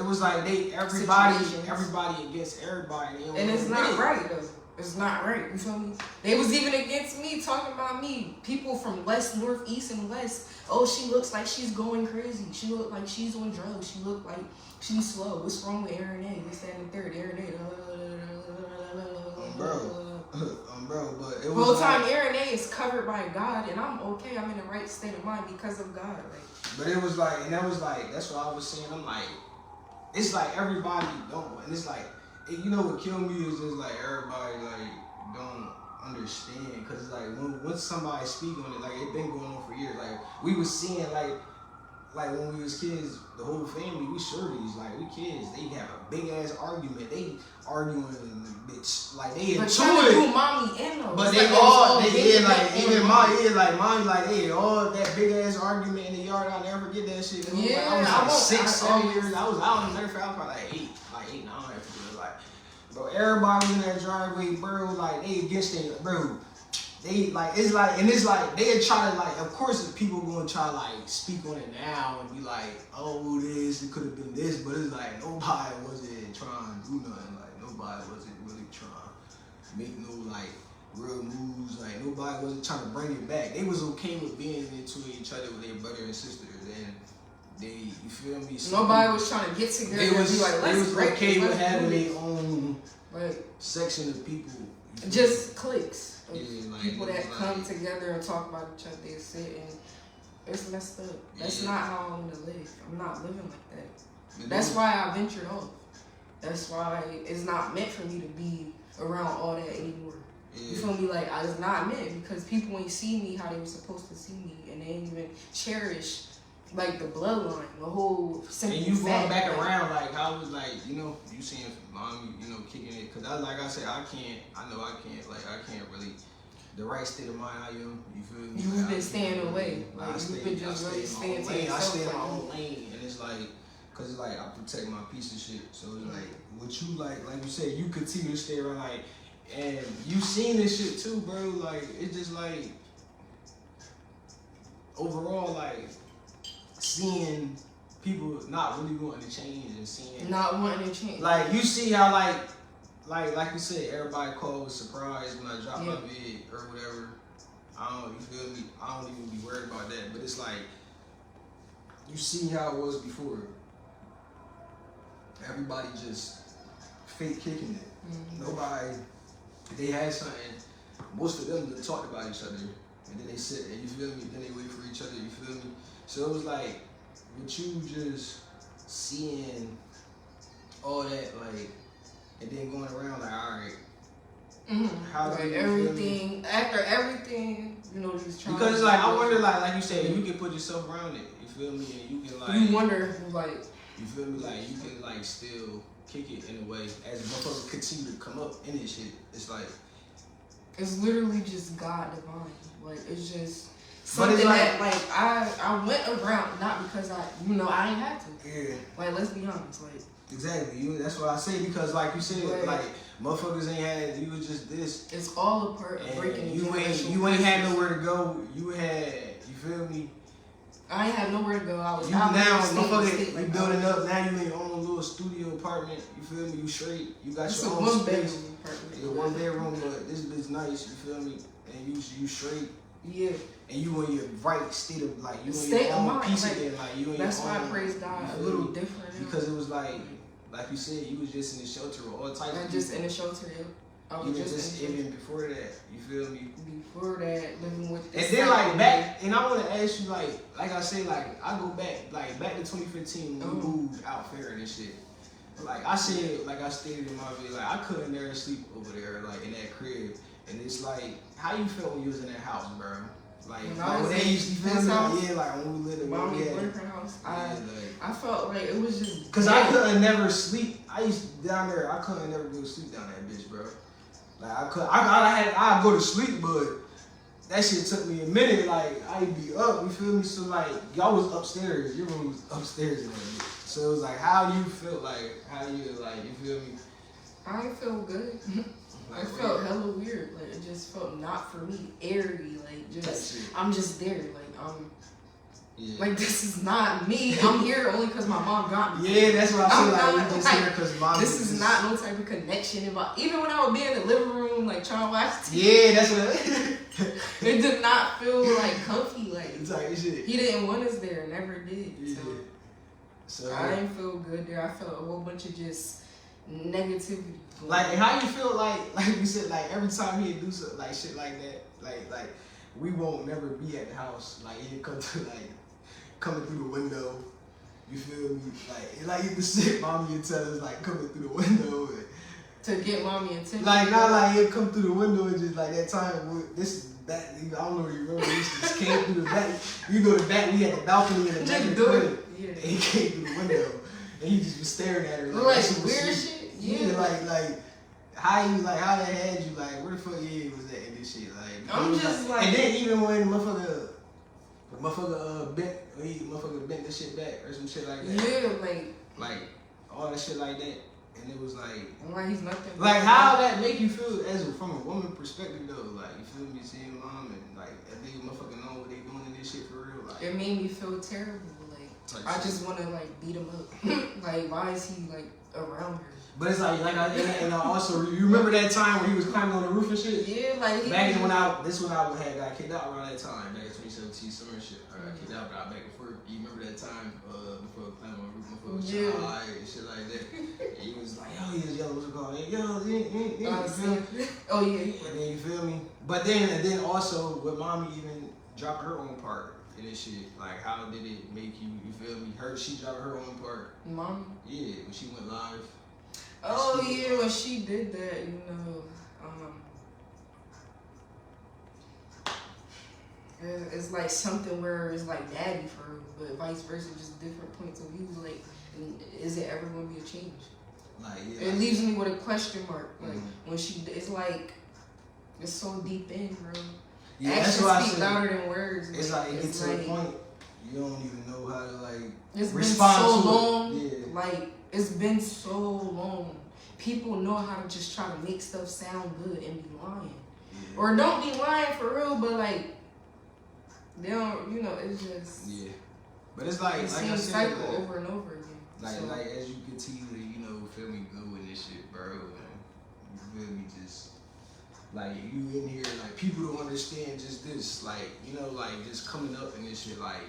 was like everybody against everybody. And it's not right though. It's not right. You feel me? They was even against me, talking about me. People from west, north, east, and west. Oh, she looks like she's going crazy. She look like she's on drugs. She look like she's slow. What's wrong with Aaron A? What's that in the third? Aaron A. Bro, but it was the whole time Aaron A is covered by God, and I'm okay. I'm in the right state of mind because of God. But it was like, and that was like, that's what I was saying. I'm like, it's like everybody don't, and it's like. You know what killed me is just like everybody like don't understand because it's like when somebody speak on it, like it been going on for years. Like we was seeing like when we was kids, the whole family, we shorties, like we kids, they have a big ass argument. They arguing, bitch, like they into it. Mommy in them. But they all like even mommy like hey, all that big ass argument in the yard. I'll never forget that shit. Yeah, I was like 6, 7 years. I was out in the fact I was probably like 8, 9. Bro, everybody was in that driveway, bro. Like they against it, bro. They like it's like and it's like they try to like. Of course, people gonna try to like speak on it now and be like, oh, it could have been this, but it's like nobody wasn't trying to do nothing. Like nobody wasn't really trying to make no like real moves. Like nobody wasn't trying to bring it back. They was okay with being into each other with their brother and sister, and they, you feel me? So nobody was trying to get together and be like, they let's was break okay this, with let's having do their own Right. section of people. Just cliques. Of Yeah, like, people that like, come together and talk about each other and sit and it's messed up. That's Yeah. not how I want to live. I'm not living like that. But That's then- why I ventured off. That's why it's not meant for me to be around all that anymore. You Yeah. feel me? Like, it's not meant because people ain't see me how they were supposed to see me and they ain't even cherish like the bloodline, the whole simple And you going fact, back like, around like how was like, you know, you seeing mommy, you know, kicking it, cause like I said, I know I can't really, the right state of mind I am, you feel me? You've Like, been I staying can't away. really- Like, I you've been just really stay staying in my to own lane. I yourself, stay in my like, own lane, and it's like, cause it's like I protect my piece of shit. So it's like, what you like you said, you continue to stay around like, and you seen this shit too, bro. Like it's just like, overall, like seeing people not really wanting to change and seeing not wanting to change. like you see how like you said, everybody called was surprised when I dropped my Yeah. vid or whatever. You feel me? I don't even be worried about that. But it's like you see how it was before. Everybody just fake kicking it. Mhm. Nobody, they had something. Most of them talked about each other, and then they sit and you feel me. Then they wait for each other. You feel me? So it was like with you just seeing all that like. And then going around like, all right, how do Like you everything, after everything, you know, just trying. because like I wonder like you said, you can put yourself around it. You feel me? And you can like, You wonder, like, you feel me? Like you can like still kick it in a way as motherfuckers continue to come up in this shit. It's like, it's literally just God divine. Like it's just But something it's like- that like I went around not because I ain't had to. yeah, Like let's be honest, like. exactly. That's what I say because like you said, Right. like motherfuckers ain't had. You was just this. It's all a part of breaking. And you generational ain't had curses. nowhere to go. You had. You feel me? I ain't had nowhere to go. I was You out now, there staying motherfucker, state, you like, building up. Now you in your own little studio apartment. You feel me? You straight. You got It's your a own one space. bedroom apartment. Yeah, one bedroom, but this bitch nice. You feel me? And you straight. Yeah, And you in your right state of like you in State your of own mind, piece like, again. Like you in that's your why own. I praise God you a feel little me? different. now. Because it was like you said, you was just in the shelter with all types I'm of just people. in the shelter. Yeah. I was Even just in the even before that. You feel me? before that, living with. And then like back, and I want to ask you like I say like I go back to 2015 when we moved out there and shit. Like I said, like I stated in my video, like I couldn't never sleep over there, like in that crib. And it's like, how you felt when you was in that house, bro? Like When I was when they in used to feel this me, house, like, yeah, like when we lived in mommy yeah, boyfriend house, like, I felt like it was just. cause I couldn't never sleep. I used to, down there, I couldn't never go to sleep down that bitch, bro. Like I'd go to sleep, but that shit took me a minute. Like I'd be up, you feel me? So like y'all was upstairs, your room was upstairs in that bitch. So it was like, how you feel? Like how you like? You feel me? I feel good. Like, It felt hella weird. Like it just felt not for me. Airy. Like Type just shit. I'm just there. Like Yeah. like this is not me. I'm here only because my mom got me. Yeah, that's what I I'm feel like. not, We just like, here because mom. This is not no type of connection. Even when I would be in the living room, like trying to watch TV, Yeah, that's what. it did not feel like comfy. Like It's like shit. he didn't want us there, never did. Yeah. So So I didn't feel good there. I felt a whole bunch of just negativity. like, and how you feel like you said, like every time he'd do something like shit like that, like we won't never be at the house. Like he'd come to like coming through the window. You feel me? Like you can sit mommy and tell us like coming through the window. And, to get mommy attention. like not like he'd come through the window and just like that time with this back. I don't know if you remember. This just came through the back. You know the back. We had the balcony in the back Just of the do crib. it. Yeah. And he came through the window and he just was staring at her Like that shit was weird sweet. shit. Yeah, Yeah. like how they had you, like where the fuck yeah was that in this shit, like I'm just like- and then even when motherfucker bent this shit back or some shit like that, Yeah, like like all that shit like that, and it was like he's nothing. Like how that make you feel as from a woman perspective though? Like you feel me seeing mom and like that they motherfucking know what they doing in this shit for real. Like it made me feel terrible. Like I just want to like beat him up. Like why is he like around her? But it's like and I also you remember that time when he was climbing on the roof and shit? Yeah, like back when I had got kicked out around that time, back in 2017 summer shit. I got kicked out, but I back and forth. You remember that time before climbing on the roof, before high and shit like that. And he was like, yo, he was yelling, what's it called? Yo, oh yeah. And then you feel me? But then also with mommy even dropping her own part in this shit, like how did it make you? You feel me? She dropped her own part. Mommy? Yeah, when she went live. Oh yeah, when she did that, it's like something where it's like daddy for her, but vice versa, just different points of view. Like, is it ever gonna be a change? Like, it leaves me with a question mark. Like when it's like it's so deep in, bro. Yeah, actions speak louder than words. It's like it gets to a point you don't even know how to like it's respond been so to long. it. Yeah. Like it's been so long. People know how to just try to make stuff sound good and be lying, or don't be lying for real, but like they don't. It's just But it's like I said, cycle over and over again. Like as you continue to feel me go in this shit, bro. And you feel me just. Like you in here, like people don't understand just this, like like just coming up in this shit, like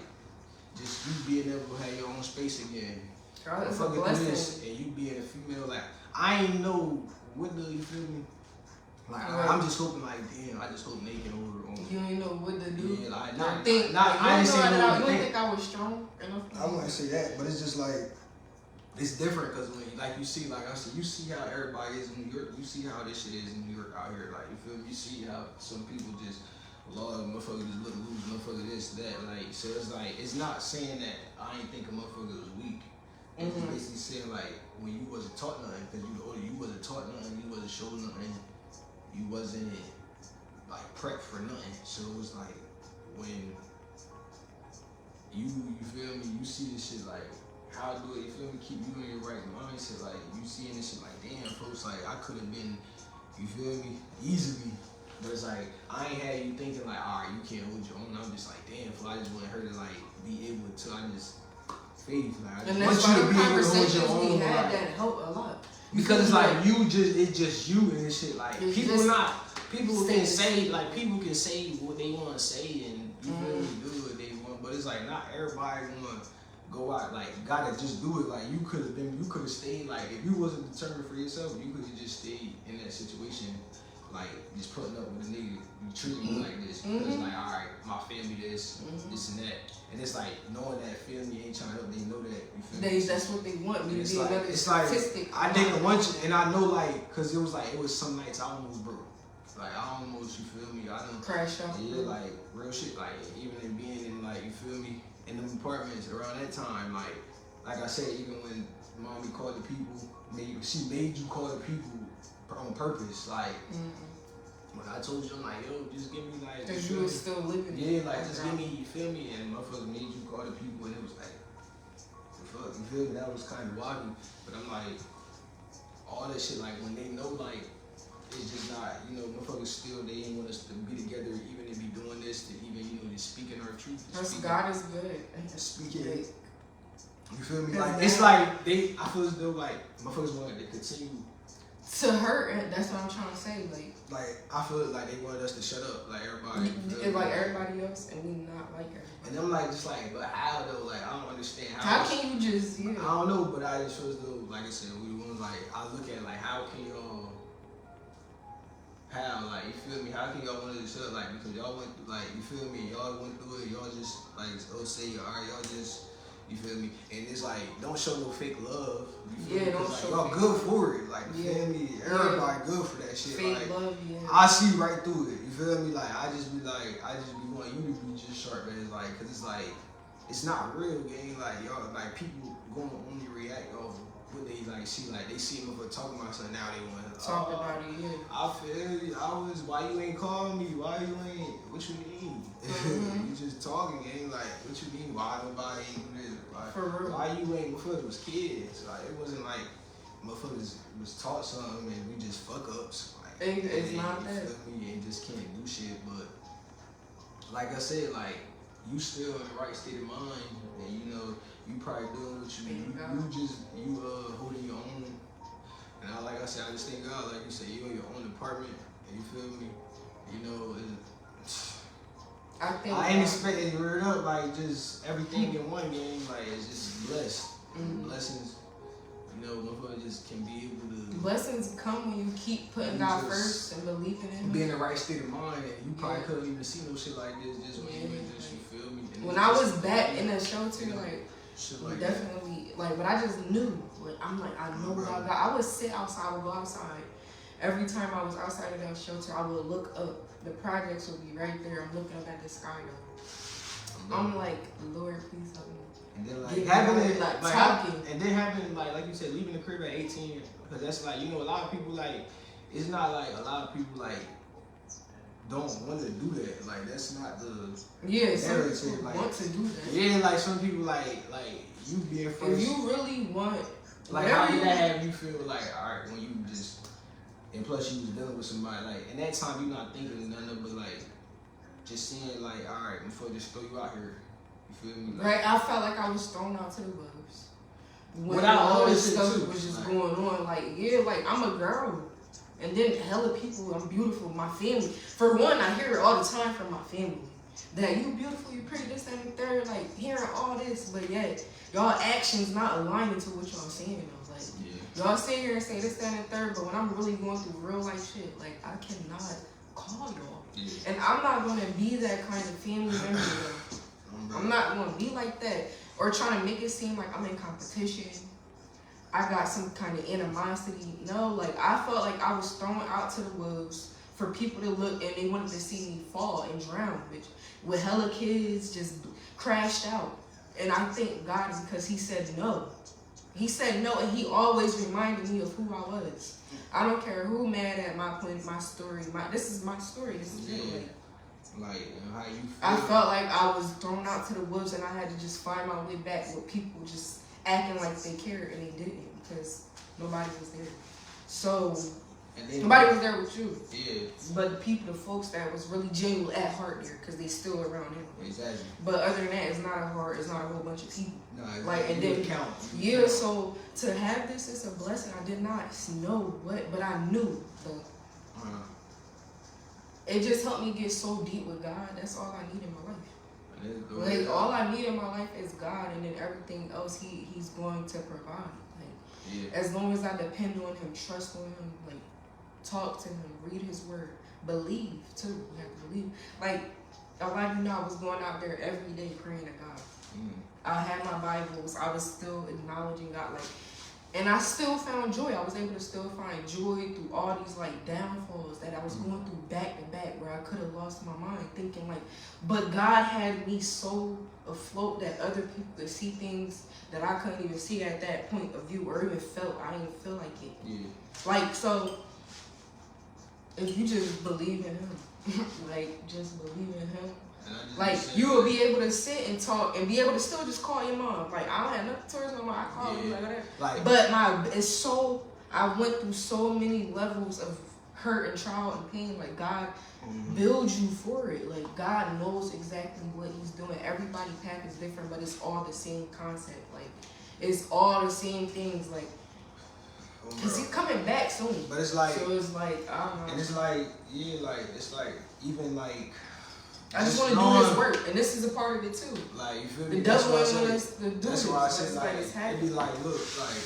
just you being able to have your own space again. It's a blessing. And you being a female, like I ain't know what do you feel me? Like I'm just hoping, like damn, I just hope they can hold on. You ain't know what to do. Yeah, like I don't think I was strong enough. I wouldn't say that, but it's just like. It's different because when, like you see, like I said, you see how everybody is in New York. You see how this shit is in New York out here. Like you feel me? You see how some people just, motherfucker just look loose, motherfucker this, that. Like so, it's like it's not saying that I ain't think a motherfucker was weak. It's basically saying like when you wasn't taught nothing, because you wasn't taught nothing, you wasn't shown nothing, you wasn't like prepped for nothing. So it was like when you feel me? You see this shit like. How do it, you feel me, keep you in your right mindset, like, you seeing this shit like, damn, folks, like, I could have been, you feel me, easily, but it's like, I ain't had you thinking, like, all right, you can't hold your own, I'm just like, damn, I just want her to, like, be able to, I just, faith, like, I just want you to be able to hold your own, like, that help a lot. Because it's like, it's just you and this shit, like, people can say what they want to say, and you feel me, do what they want, but it's like, not everybody want to go out, like, gotta just do it. Like, you could have stayed, like, if you wasn't determined for yourself, you could have just stayed in that situation, like, just putting up with a nigga, you treat me like this, because, like, all right, my family this and that, and it's like, knowing that family ain't trying to help, they know that, you feel me? That's what they want, me to be another statistic. I didn't want you, and I know, like, because it was some nights I almost broke. Like, I almost, you feel me? I done crash out. Yeah, like, real shit, like, even in being in, like, you feel me? In them apartments around that time, like I said, even when mommy called the people, she made you call the people on purpose. Like when I told you, I'm like, yo, just give me like. Cause you was still living. Yeah, like just give me, you feel me? And motherfucker made you call the people, and it was like, the fuck, you feel me? That was kind of wild. But I'm like, all that shit, like when they know, like. It's just not, motherfuckers still, they ain't want us to be together, even to be doing this, to even, just speaking our truth. God is good. Speaking, you feel me? Like, it's like, I feel as though, like, motherfuckers wanted to continue. To hurt, that's what I'm trying to say, like, I feel like they wanted us to shut up, like everybody. Like everybody else, and we not like everybody. And I'm like, just like, but how though? Like, I don't understand how can you just, I don't know, but I just feel as though, like I said, we want, like, I look at, like, how can y'all, like, you feel me? How can y'all want to shut up? Like, because y'all went through, like, you feel me? Y'all went through it. Y'all just, like, say, all right, y'all just, you feel me? And it's like, don't show no fake love. You feel me? Don't like, show y'all good for it. Like, you feel me? Everybody good for that shit. Fake like, love, I see right through it. You feel me? Like, I just be wanting you to be just sharp, man. It's like, because it's like, it's not real, gang. Like, y'all, like, people gonna only react off what they like see, like they see me for talking about something, now they want to talk about it. Yeah, I feel you. Why you ain't calling me? Why you ain't? What you mean? You just talking, ain't like what you mean? Why nobody ain't do this? Why you ain't? Before it was kids, like it wasn't like motherfuckers was taught something and we just fuck ups. Like, It's not that. You feel me? And just can't do shit. But like I said, like you still in the right state of mind, and you know you probably doing what you holding your own. And like I said, I just thank God, like you said, you in your own apartment, and you feel me? You know, I ain't expecting to rear up like just everything in one game. Like it's just blessed. Blessings, you know, motherfucker just can be able to. Blessings come when you keep putting God first and believing in Him. Be in the right state of mind, and you probably couldn't even see no shit like this just when you in this. You feel me? And when I was back in the shelter, like definitely, like, but I just knew. Like, I'm like, I know what I got. I would sit outside, I would go outside. Every time I was outside of that shelter, I would look up. The projects would be right there. I'm looking up at the sky though. I'm like, Lord, please help me. And then like having it like talking, and then having like you said, leaving the crib at 18, because that's like, you know, a lot of people like, it's not like a lot of people like don't want to do that. Like that's not the some people like, want to do that. Yeah, like some people like you being first. If you really want, like how did that have you feel like alright when you just, and plus you was dealing with somebody like in that time you not thinking nothing but like just seeing like alright before just throw you out here. You feel me? Like, right, I felt like I was thrown out to the wolves. When without all this shit stuff too, was just like, going on, like like I'm a girl, and then hella people, I'm beautiful, my family. For one, I hear it all the time from my family that you beautiful, you pretty, this, that, and the third. Like hearing all this, but yet y'all actions not aligning to what y'all saying. I was like, y'all sit here and say this, that, and the third, but when I'm really going through real life shit, like I cannot call y'all, and I'm not gonna be that kind of family member. I'm not gonna be like that or trying to make it seem like I'm in competition. I got some kind of animosity. No, like I felt like I was thrown out to the wolves for people to look and they wanted to see me fall and drown, bitch. With hella kids just crashed out. And I thank God because He said no. He said no, and He always reminded me of who I was. I don't care who mad at my point, my story. This is my story. This is it. Like how you feel. I felt like I was thrown out to the wolves and I had to just find my way back with people just acting like they cared and they didn't because nobody was there. So nobody was there with you. Yeah. But the people, the folks that was really genuine at heart there because they still around him. Exactly. But other than that, it's not a whole bunch of people. No, like and then count. So to have this is a blessing. I did not know what, but I knew though. It just helped me get so deep with God. That's all I need in my life. Like all I need in my life is God, and then everything else He's going to provide. Like as long as I depend on Him, trust on Him, like talk to Him, read His Word, believe too. You have to believe. Like a lot of you know, I was going out there every day praying to God. I had my Bibles. I was still acknowledging God, like. And I still found joy. I was able to still find joy through all these like downfalls that I was going through back to back where I could have lost my mind thinking like, but God had me so afloat that other people could see things that I couldn't even see at that point of view or even felt. I didn't feel like it. Yeah. Like, so if you just believe in Him, like just believe in Him, like you will be able to sit and talk and be able to still just call your mom. Like I don't have nothing towards my mom. I call her like whatever. But I went through so many levels of hurt and trial and pain. Like God builds you for it. Like God knows exactly what He's doing. Everybody's path is different, but it's all the same concept. Like it's all the same things. Like cause He's coming back soon. But it's like so it's like I don't know. And it's like it's like even like. I just want to do His work, and this is a part of it too. Like you feel me? The devil wants us to do this. That's why I said like it'd be like, look, like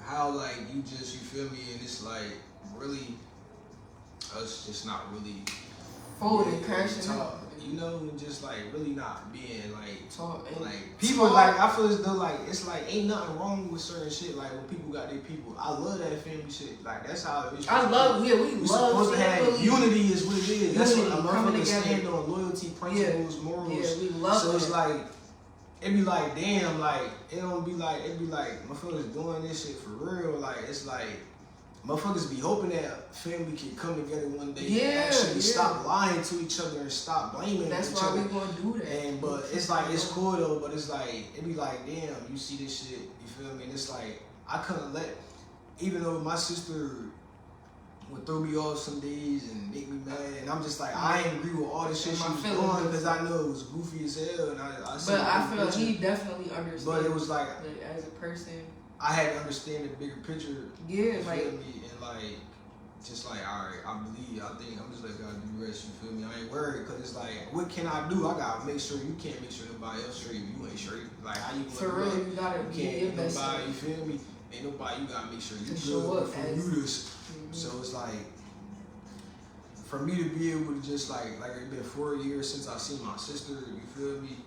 how like you feel me, and it's like really us just not really folding, crashing out. You know, and just like really not being like like people like I feel as though like it's like ain't nothing wrong with certain shit like when people got their people. I love that family shit. Like that's how it is. I love we love supposed to have unity is what it is. That's what a motherfucker stand on, loyalty, principles, morals. Yeah, we love so it's like it be like damn, like it don't be like it be like motherfuckers doing this shit for real. Like it's like motherfuckers be hoping that family can come together one day and actually stop lying to each other and stop blaming That's each why other. we gonna do that. And but it's like it's cool though, but it's like it be like damn, you see this shit, you feel me? And it's like I couldn't let, even though my sister would throw me off some days and make me mad, and I'm just like, I ain't agree with all the shit she was doing because I know it was goofy as hell, and I but I feel he definitely understood. But it was like as a person, I had to understand the bigger picture. Yeah, you like feel me, and like just like all right, I think I'm just like God do the rest. You feel me? I ain't worried because it's like, what can I do? I gotta make sure you can't make sure nobody else straight. You ain't straight. Like how you for real, you gotta can't get nobody. You feel me? Ain't nobody. You gotta make sure you show up for you this. So it's like, for me to be able to just like it's been 4 years since I seen my sister, you feel me?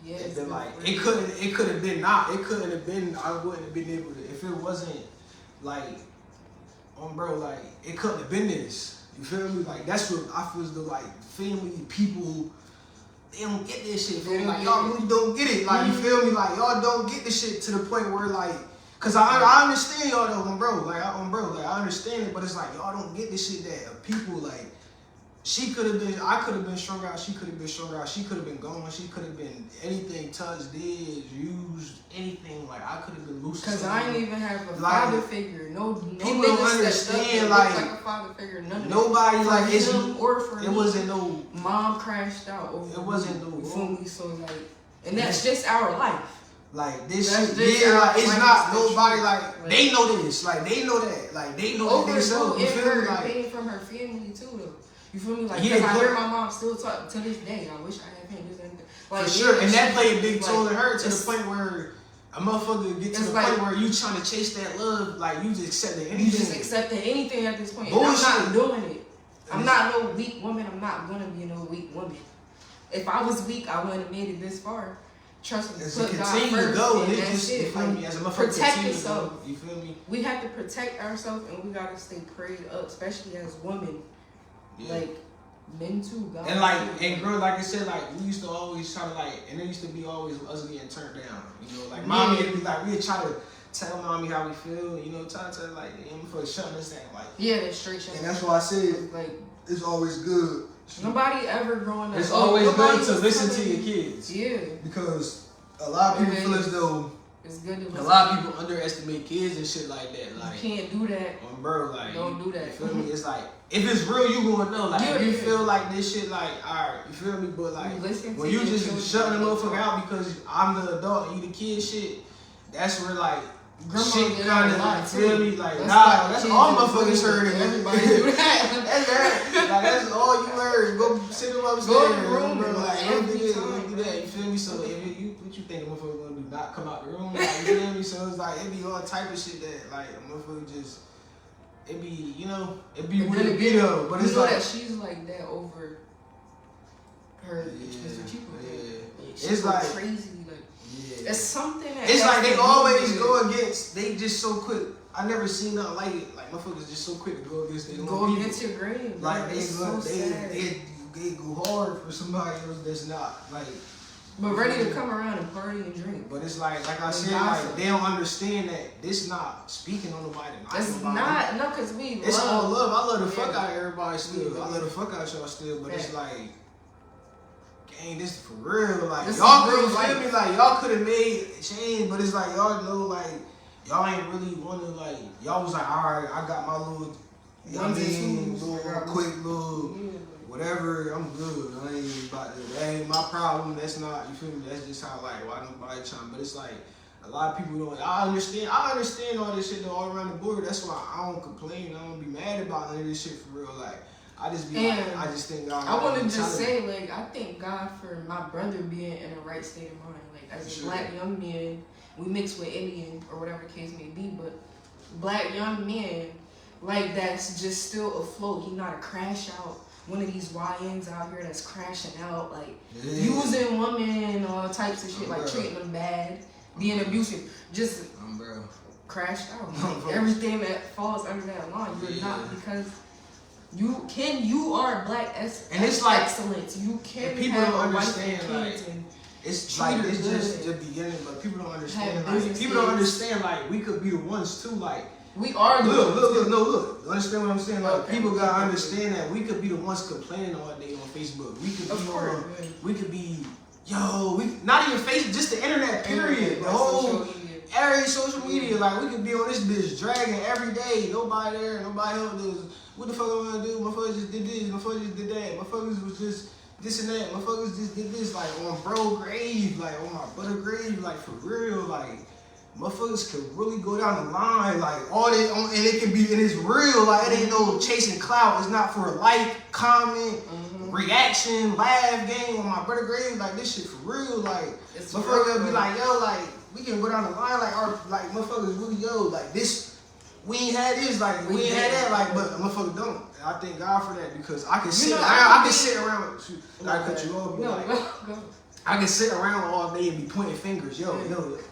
Yeah, it's been like, it couldn't have been, I wouldn't have been able to, if it wasn't like, bro, like, it couldn't have been this, you feel me? Like, that's what I feel as though, like, family, people, they don't get this shit, feel me? Like, y'all really don't get it, like, you feel me? Like, y'all don't get this shit to the point where, like, cause I understand y'all though, bro. Like I understand it, but it's like y'all don't get this shit that people like. I could have been strung out. She could have been strung out. She could have been gone. She could have been anything touched, did, used, anything. Like I could have been loose. Cause I ain't even have a father figure. No people don't understand. Like a father figure. None of nobody that. like it's or for it wasn't no mom crashed out. Over it wasn't no. You feel me? So like, and that's just our life. Like this shit, yeah, like it's not nobody like they know this, like they know that, like they know that themselves. You feel me? Like came from her family too, though. You feel me? Like because I hear my mom still talk to this day. I wish I had him. Like for sure, and that played a big toll in her to the point where a motherfucker get to the point where you trying to chase that love, like you just accepting anything. You just accepting anything at this point. And I'm not doing it. I'm not no weak woman. I'm not gonna be no weak woman. If I was weak, I wouldn't have made it this far. Trust me, put God first, go, and that's it. You feel me? As a motherfucker, protect yourself. You feel me? We have to protect ourselves, and we gotta stay prayed up, especially as women. Yeah. Like men too, God. And like, and girl, like I said, like we used to always try to like, and it used to be always us getting turned down. You know, like mommy would be like, we'd try to tell mommy how we feel. You know, try to tell like, for shutting us down, like yeah, straight shut. And that's why I said, like, it's always good. Nobody ever growing up. It's always good to listen to your kids. Yeah. Because a lot of people feel as though it's good to listen. A lot of people underestimate kids and shit like that. Like you can't do that. Bro, like don't do that. You feel me? It's like if it's real, you gonna know. Like if you feel like this shit, like alright, you feel me? But like when you just shutting the motherfucker out because I'm the adult and you the kid, shit. That's where like. Grandma shit kind of like feel me like that's all motherfuckers heard. Everybody do that. Like that's all you heard. Go sit them upstairs. Go in the room, bro. Like don't do that. You feel me? So if you what you think a motherfucker gonna do? Not come out the room? Like, you feel me? So it's like it be all type of shit that like a motherfucker just it be it be what it be though. But it's like that she's like that over her Mr. Chico. Yeah. It's like crazy. It's something that it's like they always go against. They just so quick. I never seen nothing like it. Like motherfuckers just so quick to go against their own people. Against your grain. Like they go hard for somebody else that's not like. But ready to come around and party and drink. But it's like I said, like they don't understand that this not speaking on nobody. It's not cause we. It's all love. I love the fuck out of everybody still. I love the fuck out y'all still. But it's like. Dang, this is for real. Like this y'all could feel me. Like y'all could have made a change, but it's like y'all know, like y'all ain't really want to. Like y'all was like, all right, I got my little, quick little, whatever. I'm good. I ain't about to. That ain't my problem. That's not. You feel me? That's just how like why nobody trying. But it's like a lot of people don't. I understand all this shit though, all around the board. That's why I don't complain. I don't be mad about none of this shit for real. Like. I just think God. I want to just say, like, I thank God for my brother being in the right state of mind. Like, as a black young man, we mix with Indian or whatever the case may be, but black young men, like, that's just still afloat. He not a crash out. One of these YNs out here that's crashing out, like, using women and all types of shit, like, treating them bad, being abusive. Just crashed out. Everything that falls under that line, you're not because. You are black and it's like excellence. You can people have don't understand like it's like it's just the beginning, but people don't understand like people don't understand like we could be the ones too. Like we are. Look. Understand what I'm saying? Like people gotta understand that we could be the ones complaining all day on Facebook. We could be we could be we not even Facebook, just the internet. Period. The whole every social media, like we could be on this bitch dragging every day, nobody there, nobody helped us. What the fuck I'm gonna do? Motherfuckers just did this, motherfuckers just did that, motherfuckers was just this and that, motherfuckers just did this, like on bro grave, like on my brother grave, like for real, like motherfuckers could really go down the line, like all this, and it can be, and it's real, like it ain't no chasing clout. It's not for a like, comment, reaction, laugh game on my brother grave, like this shit for real, like It's motherfuckers be like, yo, like we can go down the line, like our like motherfuckers really, yo, like this, we ain't had this, like we ain't had that, like, but motherfuckers don't. And I thank God for that because I can sit around, I can sit around. Shoot, I cut you off, but like, I can sit around all day and be pointing fingers, yo,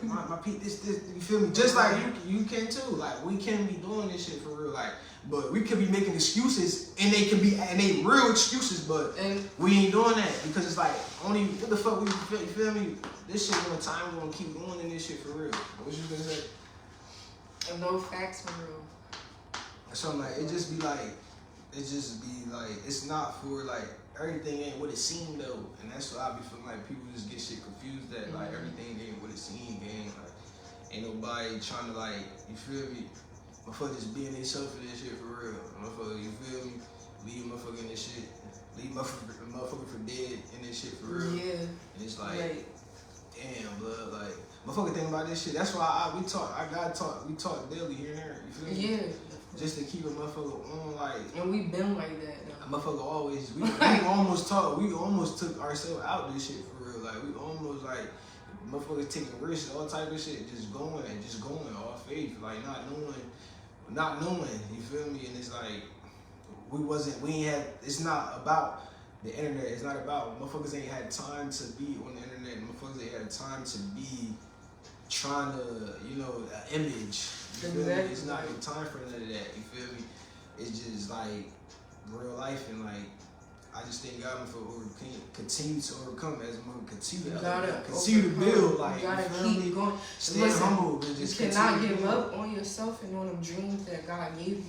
my Pete, this, you feel me? Just like you can too, like we can be doing this shit for real, like, but we could be making excuses and they real excuses, but we ain't doing that because it's like only what the fuck you feel me? This shit gonna time gonna keep going in this shit for real. What you gonna say? No facts for real. So I'm like, it just be like, it's not for like. Everything ain't what it seemed though, and that's why I be feeling like people just get shit confused that like everything ain't what it seemed, gang. Like ain't nobody trying to like, you feel me? Motherfuckers just being themselves for this shit for real. Motherfucker, you feel me? Leave motherfucker in this shit. Leave motherfucker for dead in this shit for real. Yeah. And it's like, damn, blood, like motherfucker think about this shit. That's why we talk daily here and there. You feel me? Yeah. Just to keep a motherfucker on, like. And we been like that. A motherfucker always. We almost took ourselves out this shit for real. Like we almost like motherfuckers taking risks, all type of shit, just going, all faith, like not knowing. You feel me? And it's like it's not about the internet. It's not about motherfuckers ain't had time to be on the internet. Motherfuckers ain't had time to be trying to, an image. You feel me? It's not even time for none of that. You feel me? It's just like real life, and like I just thank God for continue to overcome as I'm continue to build. Like you gotta keep going. Stay humble and just you cannot give up on yourself and on them dreams that God gave you,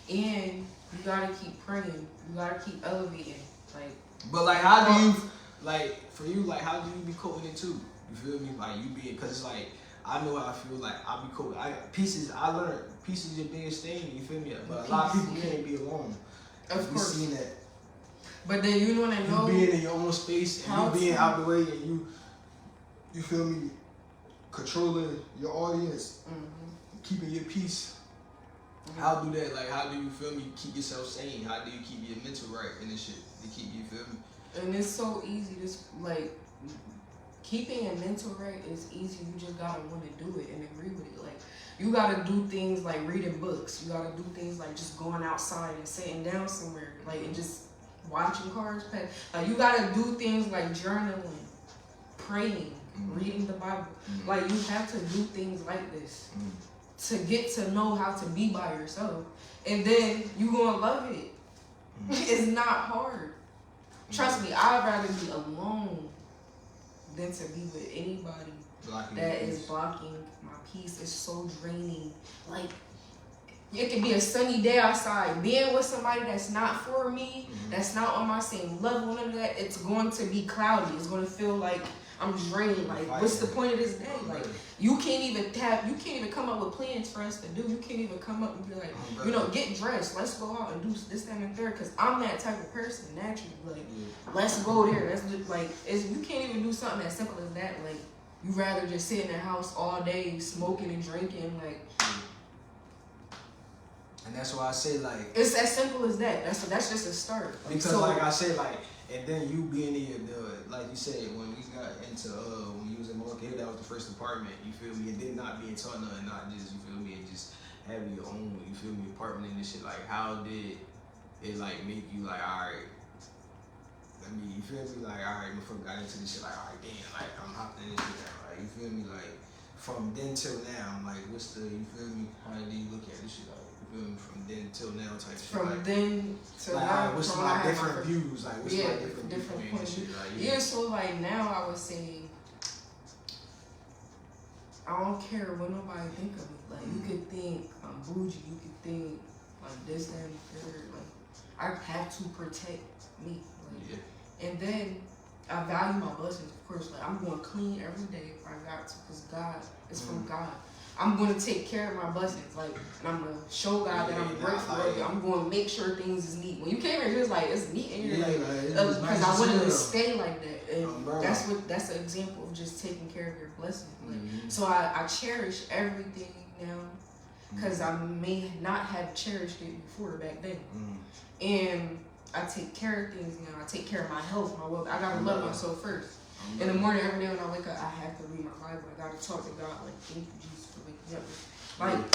and you gotta keep praying. You gotta keep elevating. Like, but like, how do you like for you? Like, how do you be coping it too? You feel me? Like you be, cause it's like. I know how I feel like I be cool. I learned pieces of being staying, you feel me? But a lot of people can't be alone. Of course. We seen that. But then you want to know you being in your own space and you being out the way and you feel me, controlling your audience, keeping your peace. How do that, like how do you feel me keep yourself sane? How do you keep your mental right in this shit? To keep you feel me? And it's so easy, just like keeping your mental right is easy. You just gotta want to do it and agree with it. Like you gotta do things like reading books. You gotta do things like just going outside and sitting down somewhere, like and just watching cars pass. Like you gotta do things like journaling, praying, reading the Bible. Like you have to do things like this to get to know how to be by yourself, and then you gonna love it. It's not hard. Trust me, I'd rather be alone than to be with anybody that is blocking my peace. It's so draining. Like, it can be a sunny day outside. Being with somebody that's not for me, that's not on my same level, none of that, it's going to be cloudy. It's going to feel like I'm drained. Like, what's the point of this day? Like, you can't even come up with plans for us to do. You can't even come up and be like, get dressed. Let's go out and do this, that, and third. Because I'm that type of person naturally. Like, let's go there. Let's do, like, you can't even do something as simple as that. Like, you rather just sit in the house all day smoking and drinking. Like, and that's why I say, like, it's as simple as that. That's just a start. Because, like I said, like, and then you being in like you said, when we got into when you was in Milwaukee, that was the first apartment. You feel me? And then not being taught nothing, not just you feel me, and just having your own, you feel me, apartment and this shit. Like, how did it like make you like, all right? I mean, you feel me? Like, all right, before I got into this shit, like, all right, damn, like I'm hopping in this shit now. Like, you feel me? Like, from then till now, like, what's the, you feel me? How do you look at this shit? Like, from then till now type shit. From like, then till like, now, what's my different views? Like, what's my different points of view? Like, so like now I would say I don't care what nobody think of me. Like you could think I'm bougie, you could think like this, that, and the third. Like I have to protect me. Like, and then I value my blessings, of course. Like, I'm going clean every day if I got to, because God, it's from God. I'm going to take care of my blessings, like, and I'm going to show God that I'm grateful. I'm going to make sure things is neat. When you came here, just like, it's neat in here, because I wanted to stay like that. And that's an example of just taking care of your blessings. Like, so I cherish everything now, because I may not have cherished it before back then. And I take care of things now. I take care of my health, my wealth. I gotta love myself first. In the morning, every day when I wake up, I have to read my Bible. I gotta talk to God. Like, thank you, Jesus, for waking up. Like,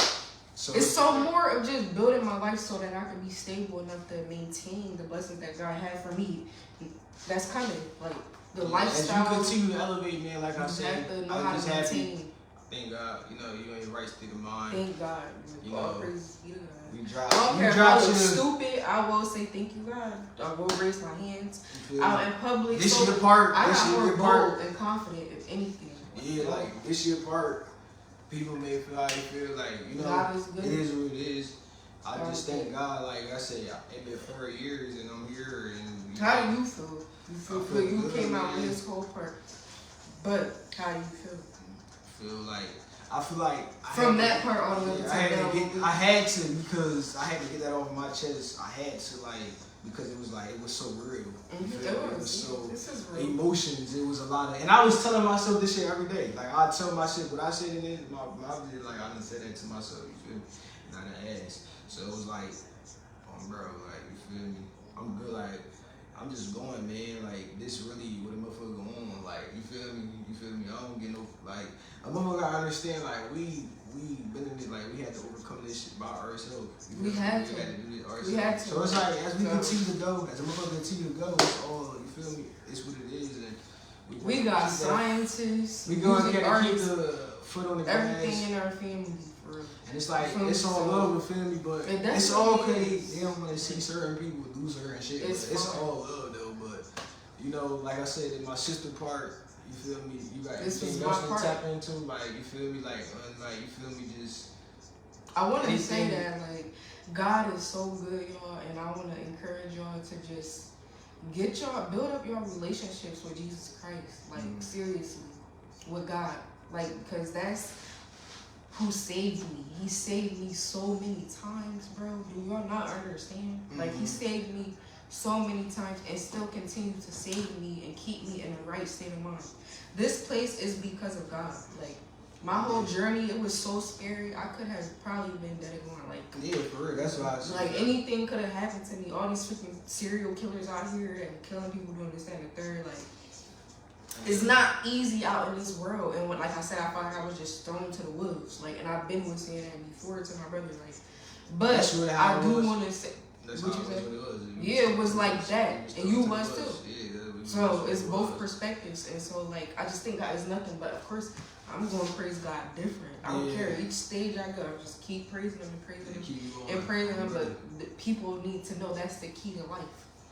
it's so more of just building my life so that I can be stable enough to maintain the blessings that God had for me. That's kind of like the lifestyle. As you continue to elevate, man, like I said, I'm just happy. Thank God, you know, you're in your right state of mind. Thank God. You know, I don't care if I look stupid, I will say thank you, God. I will raise my hands out in public. This is your part. I got more bold and confident, if anything. Yeah, like, this your part. People may feel how they feel, like, you know, God is good. It is what it is. I just thank God, like I said, it's been 4 years and I'm here. And how do you feel? You feel good? You came out with this whole part. But how do you feel? I feel like from that part all the way to I had to because I had to get that off my chest. I had to, like, because it was so real. It was so emotions. It was a lot of, and I was telling myself this shit every day. Like, I tell my shit, what I said in it, my video, like, I done said that to myself. You feel me? And I done asked. So it was like, bro, like, you feel me? I'm good. Like, I'm just going, man. Like, this really what a motherfucker on. Like, you feel me? You feel me? I don't get no, like, a motherfucker gotta understand, like, we been in it, like, we had to overcome this shit by ourselves. We had to do this ourselves. We had to. So it's like, as we continue to go, as a motherfucker continue to go, it's all, you feel me? It's what it is. And we got scientists. We gonna keep the foot on the gas. Everything in our family. And it's like, it's all love with family, but it's all okay. They don't want to see certain people lose her and shit. It's all love though. But, you know, like I said, in my sister part, you feel me? You got anything else to tap into? Like, you feel me? Like, you feel me? Just. I want to say that, like, God is so good, y'all, and I want to encourage y'all to just build up your relationships with Jesus Christ. Like, seriously, with God. Like, because that's who saved me. He saved me so many times, bro. Do y'all not understand? Like, he saved me so many times and still continues to save me and keep me in the right state of mind. This place is because of God. Like, my whole journey, it was so scary. I could have probably been dead and gone. Like, yeah, for real. That's why I said. Like, anything could have happened to me. All these freaking serial killers out here and killing people, doing this, that, and the third. Like, it's not easy out in this world. And when, like I said, I felt like I was just thrown to the wolves. Like, and I've been saying that before to my brother. Like, but really I do want to say. That's what you said? Yeah, it was like that. And you was too. So it's both perspectives. And so, like, I just think God is nothing. But, of course, I'm going to praise God different. I don't care. Each stage I go, I just keep praising him and praising him and praising him. But the people need to know that's the key to life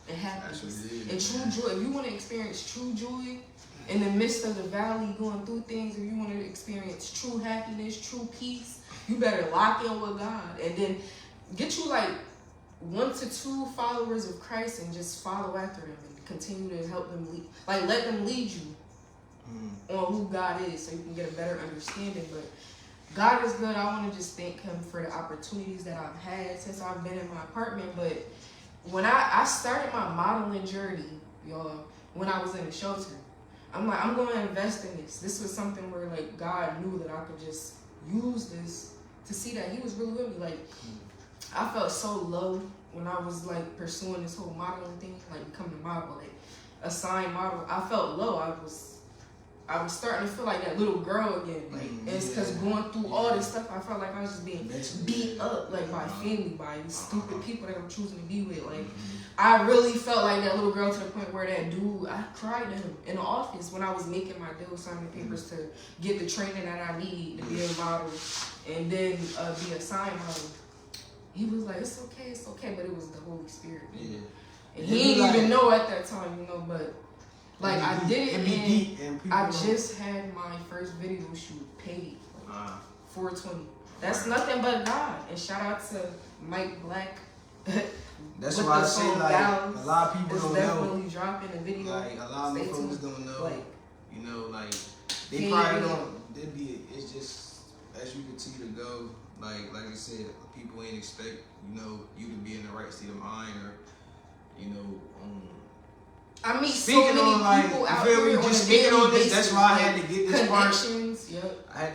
and happiness. And true joy. If you want to experience true joy in the midst of the valley, going through things, if you want to experience true happiness, true peace, you better lock in with God. And then get you, like, 1 to 2 followers of Christ and just follow after them and continue to help them lead. Like, let them lead you on who God is so you can get a better understanding. But God is good. I want to just thank him for the opportunities that I've had since I've been in my apartment. But when I started my modeling journey, y'all, when I was in the shelter, I'm like, I'm going to invest in this. This was something where, like, God knew that I could just use this to see that he was really with me. Like, I felt so low when I was, like, pursuing this whole modeling thing, like, becoming a model, like, a sign model. I felt low. I was starting to feel like that little girl again. Like, it's because going through all this stuff, I felt like I was just being beat up, like, by family, by these stupid people that I'm choosing to be with. Like, I really felt like that little girl to the point where that dude, I cried to him in the office when I was making my deal, signing papers to get the training that I need to be a model and then be a sign model. He was like, it's okay, but it was the Holy Spirit. Yeah. And he didn't even know at that time, you know, but, like, I did it, and I just had my first video shoot paid, like, $420. That's nothing but God. And shout out to Mike Black, That's With why the I say song like Gals, a lot of people it's don't know. definitely dropping a video. Like a lot of Stay motherfuckers tuned. don't know. Like, You know, like they yeah, probably yeah. don't. They be. It's just as you continue to go. Like I said, people ain't expect you to be in the right state of mind or you know. I meet Speaking so many on like, people you out feel me? here on Just a speaking daily on this, basis, that's why I like, had to get this part. connections. Yep. I had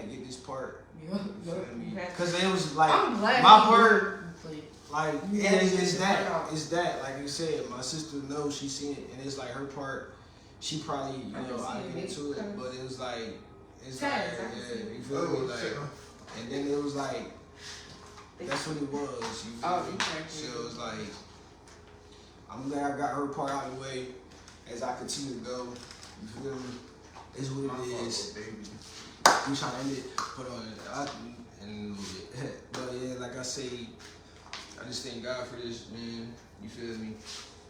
to get this part. Yep. You feel me? You had to. Because it was like I'm glad my you part. did, Like You it had to is get it's your that part out. it's that like you said, my sister knows she seen it and it's like her part. She probably I can I see get it, into it, baby. but it was like it's Taz, like I can see yeah, it. you feel me like, and then it was like that's what it was. You feel Oh, me? exactly. So it was like I'm glad I got her part out of the way as I continue to go. You feel me? It's what it is. We trying to end it, put on and but yeah, like I say, I just thank God for this, man. You feel me?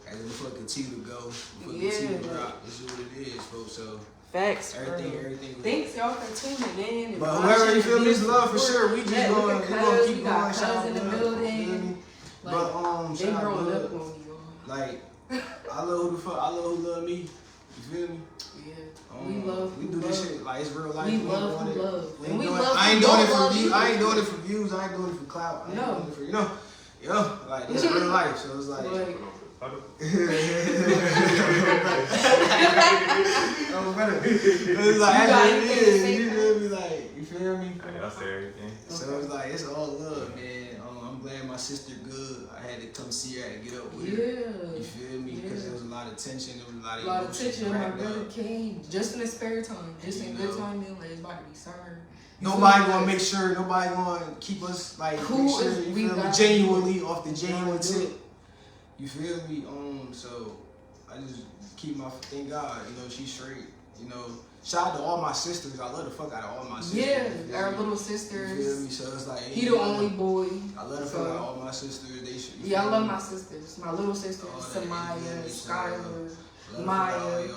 As we fucking continue to go, we continue to drop. This is what it is, folks. So Facts. everything. Thanks y'all for tuning in. And But whoever you watching feel and me, it's being love for support. sure. We just Yeah, gonna look at we gonna Cuz, keep we got going. Shout out Cuz in the to love, building. you feel me? Like, But they shout out growing to up love. on me, y'all. Like I love who the fuck I love who love me. You feel me? Yeah. We love we who do this love. shit like it's real life. We ain't love doing who it. love. We And ain't we doing it. love I ain't who doing it don't for love views. either. I ain't doing it for views. I ain't doing it for clout. I ain't No. doing it for like it's real life. So it's like. Like, Oh, better. It's like You got that's what anything it to is. say, You feel me? Like you feel me? I'll say everything. So it's like it's all love, man. I'm glad my sister good. I had to come see her. I had to get up with her. yeah. You feel me? Because there was a lot of tension. There was a lot of A lot of emotions attention. My wrapped brother up. came just in his spare time, just in You good know. time. Then like it's about to be summer. You Nobody feel me? gonna make sure. Nobody gonna keep us like Who make sure. is- You we feel me? gotta Genuinely off the We genuine gotta do tip. it. You feel me? So I just keep my thank God. She's straight. Shout out to all my sisters. I love the fuck out of all my sisters. Yeah, you feel our me? little You feel sisters. me? So it's like He the only boy. I love the fuck out of all my sisters. They should. Yeah, I love my sisters. My little sisters, All that, Samaya, you feel me? Skylar, So, Maya,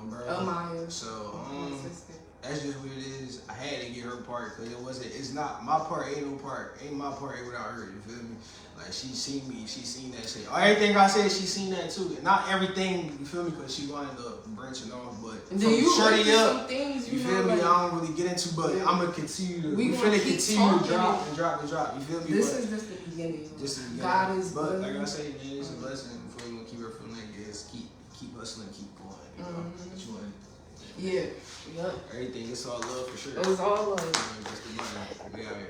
bro. Amaya. So My sister. that's just what it is. I had to get her part because it's not my part. Ain't my part without her. You feel me? Like she seen me. She seen that shit. Everything I said, she seen that too. Not everything. You feel me? Because she wound up branching off. But And from then you shorty look at up. some things, You you feel know, me? like, I don't really get into, but Yeah. I'm gonna continue to. We We gonna finna keep continue to talking drop and- and drop and drop. You feel me? this But is just the beginning. this is the God beginning. is But good. like I say, man, it's a blessing. Before you gonna keep her feeling like this, keep hustling, keep going. You know, Mhm. what you want? Yeah, yep. Everything. It's all love for sure. It was all like. Just the money. We out here.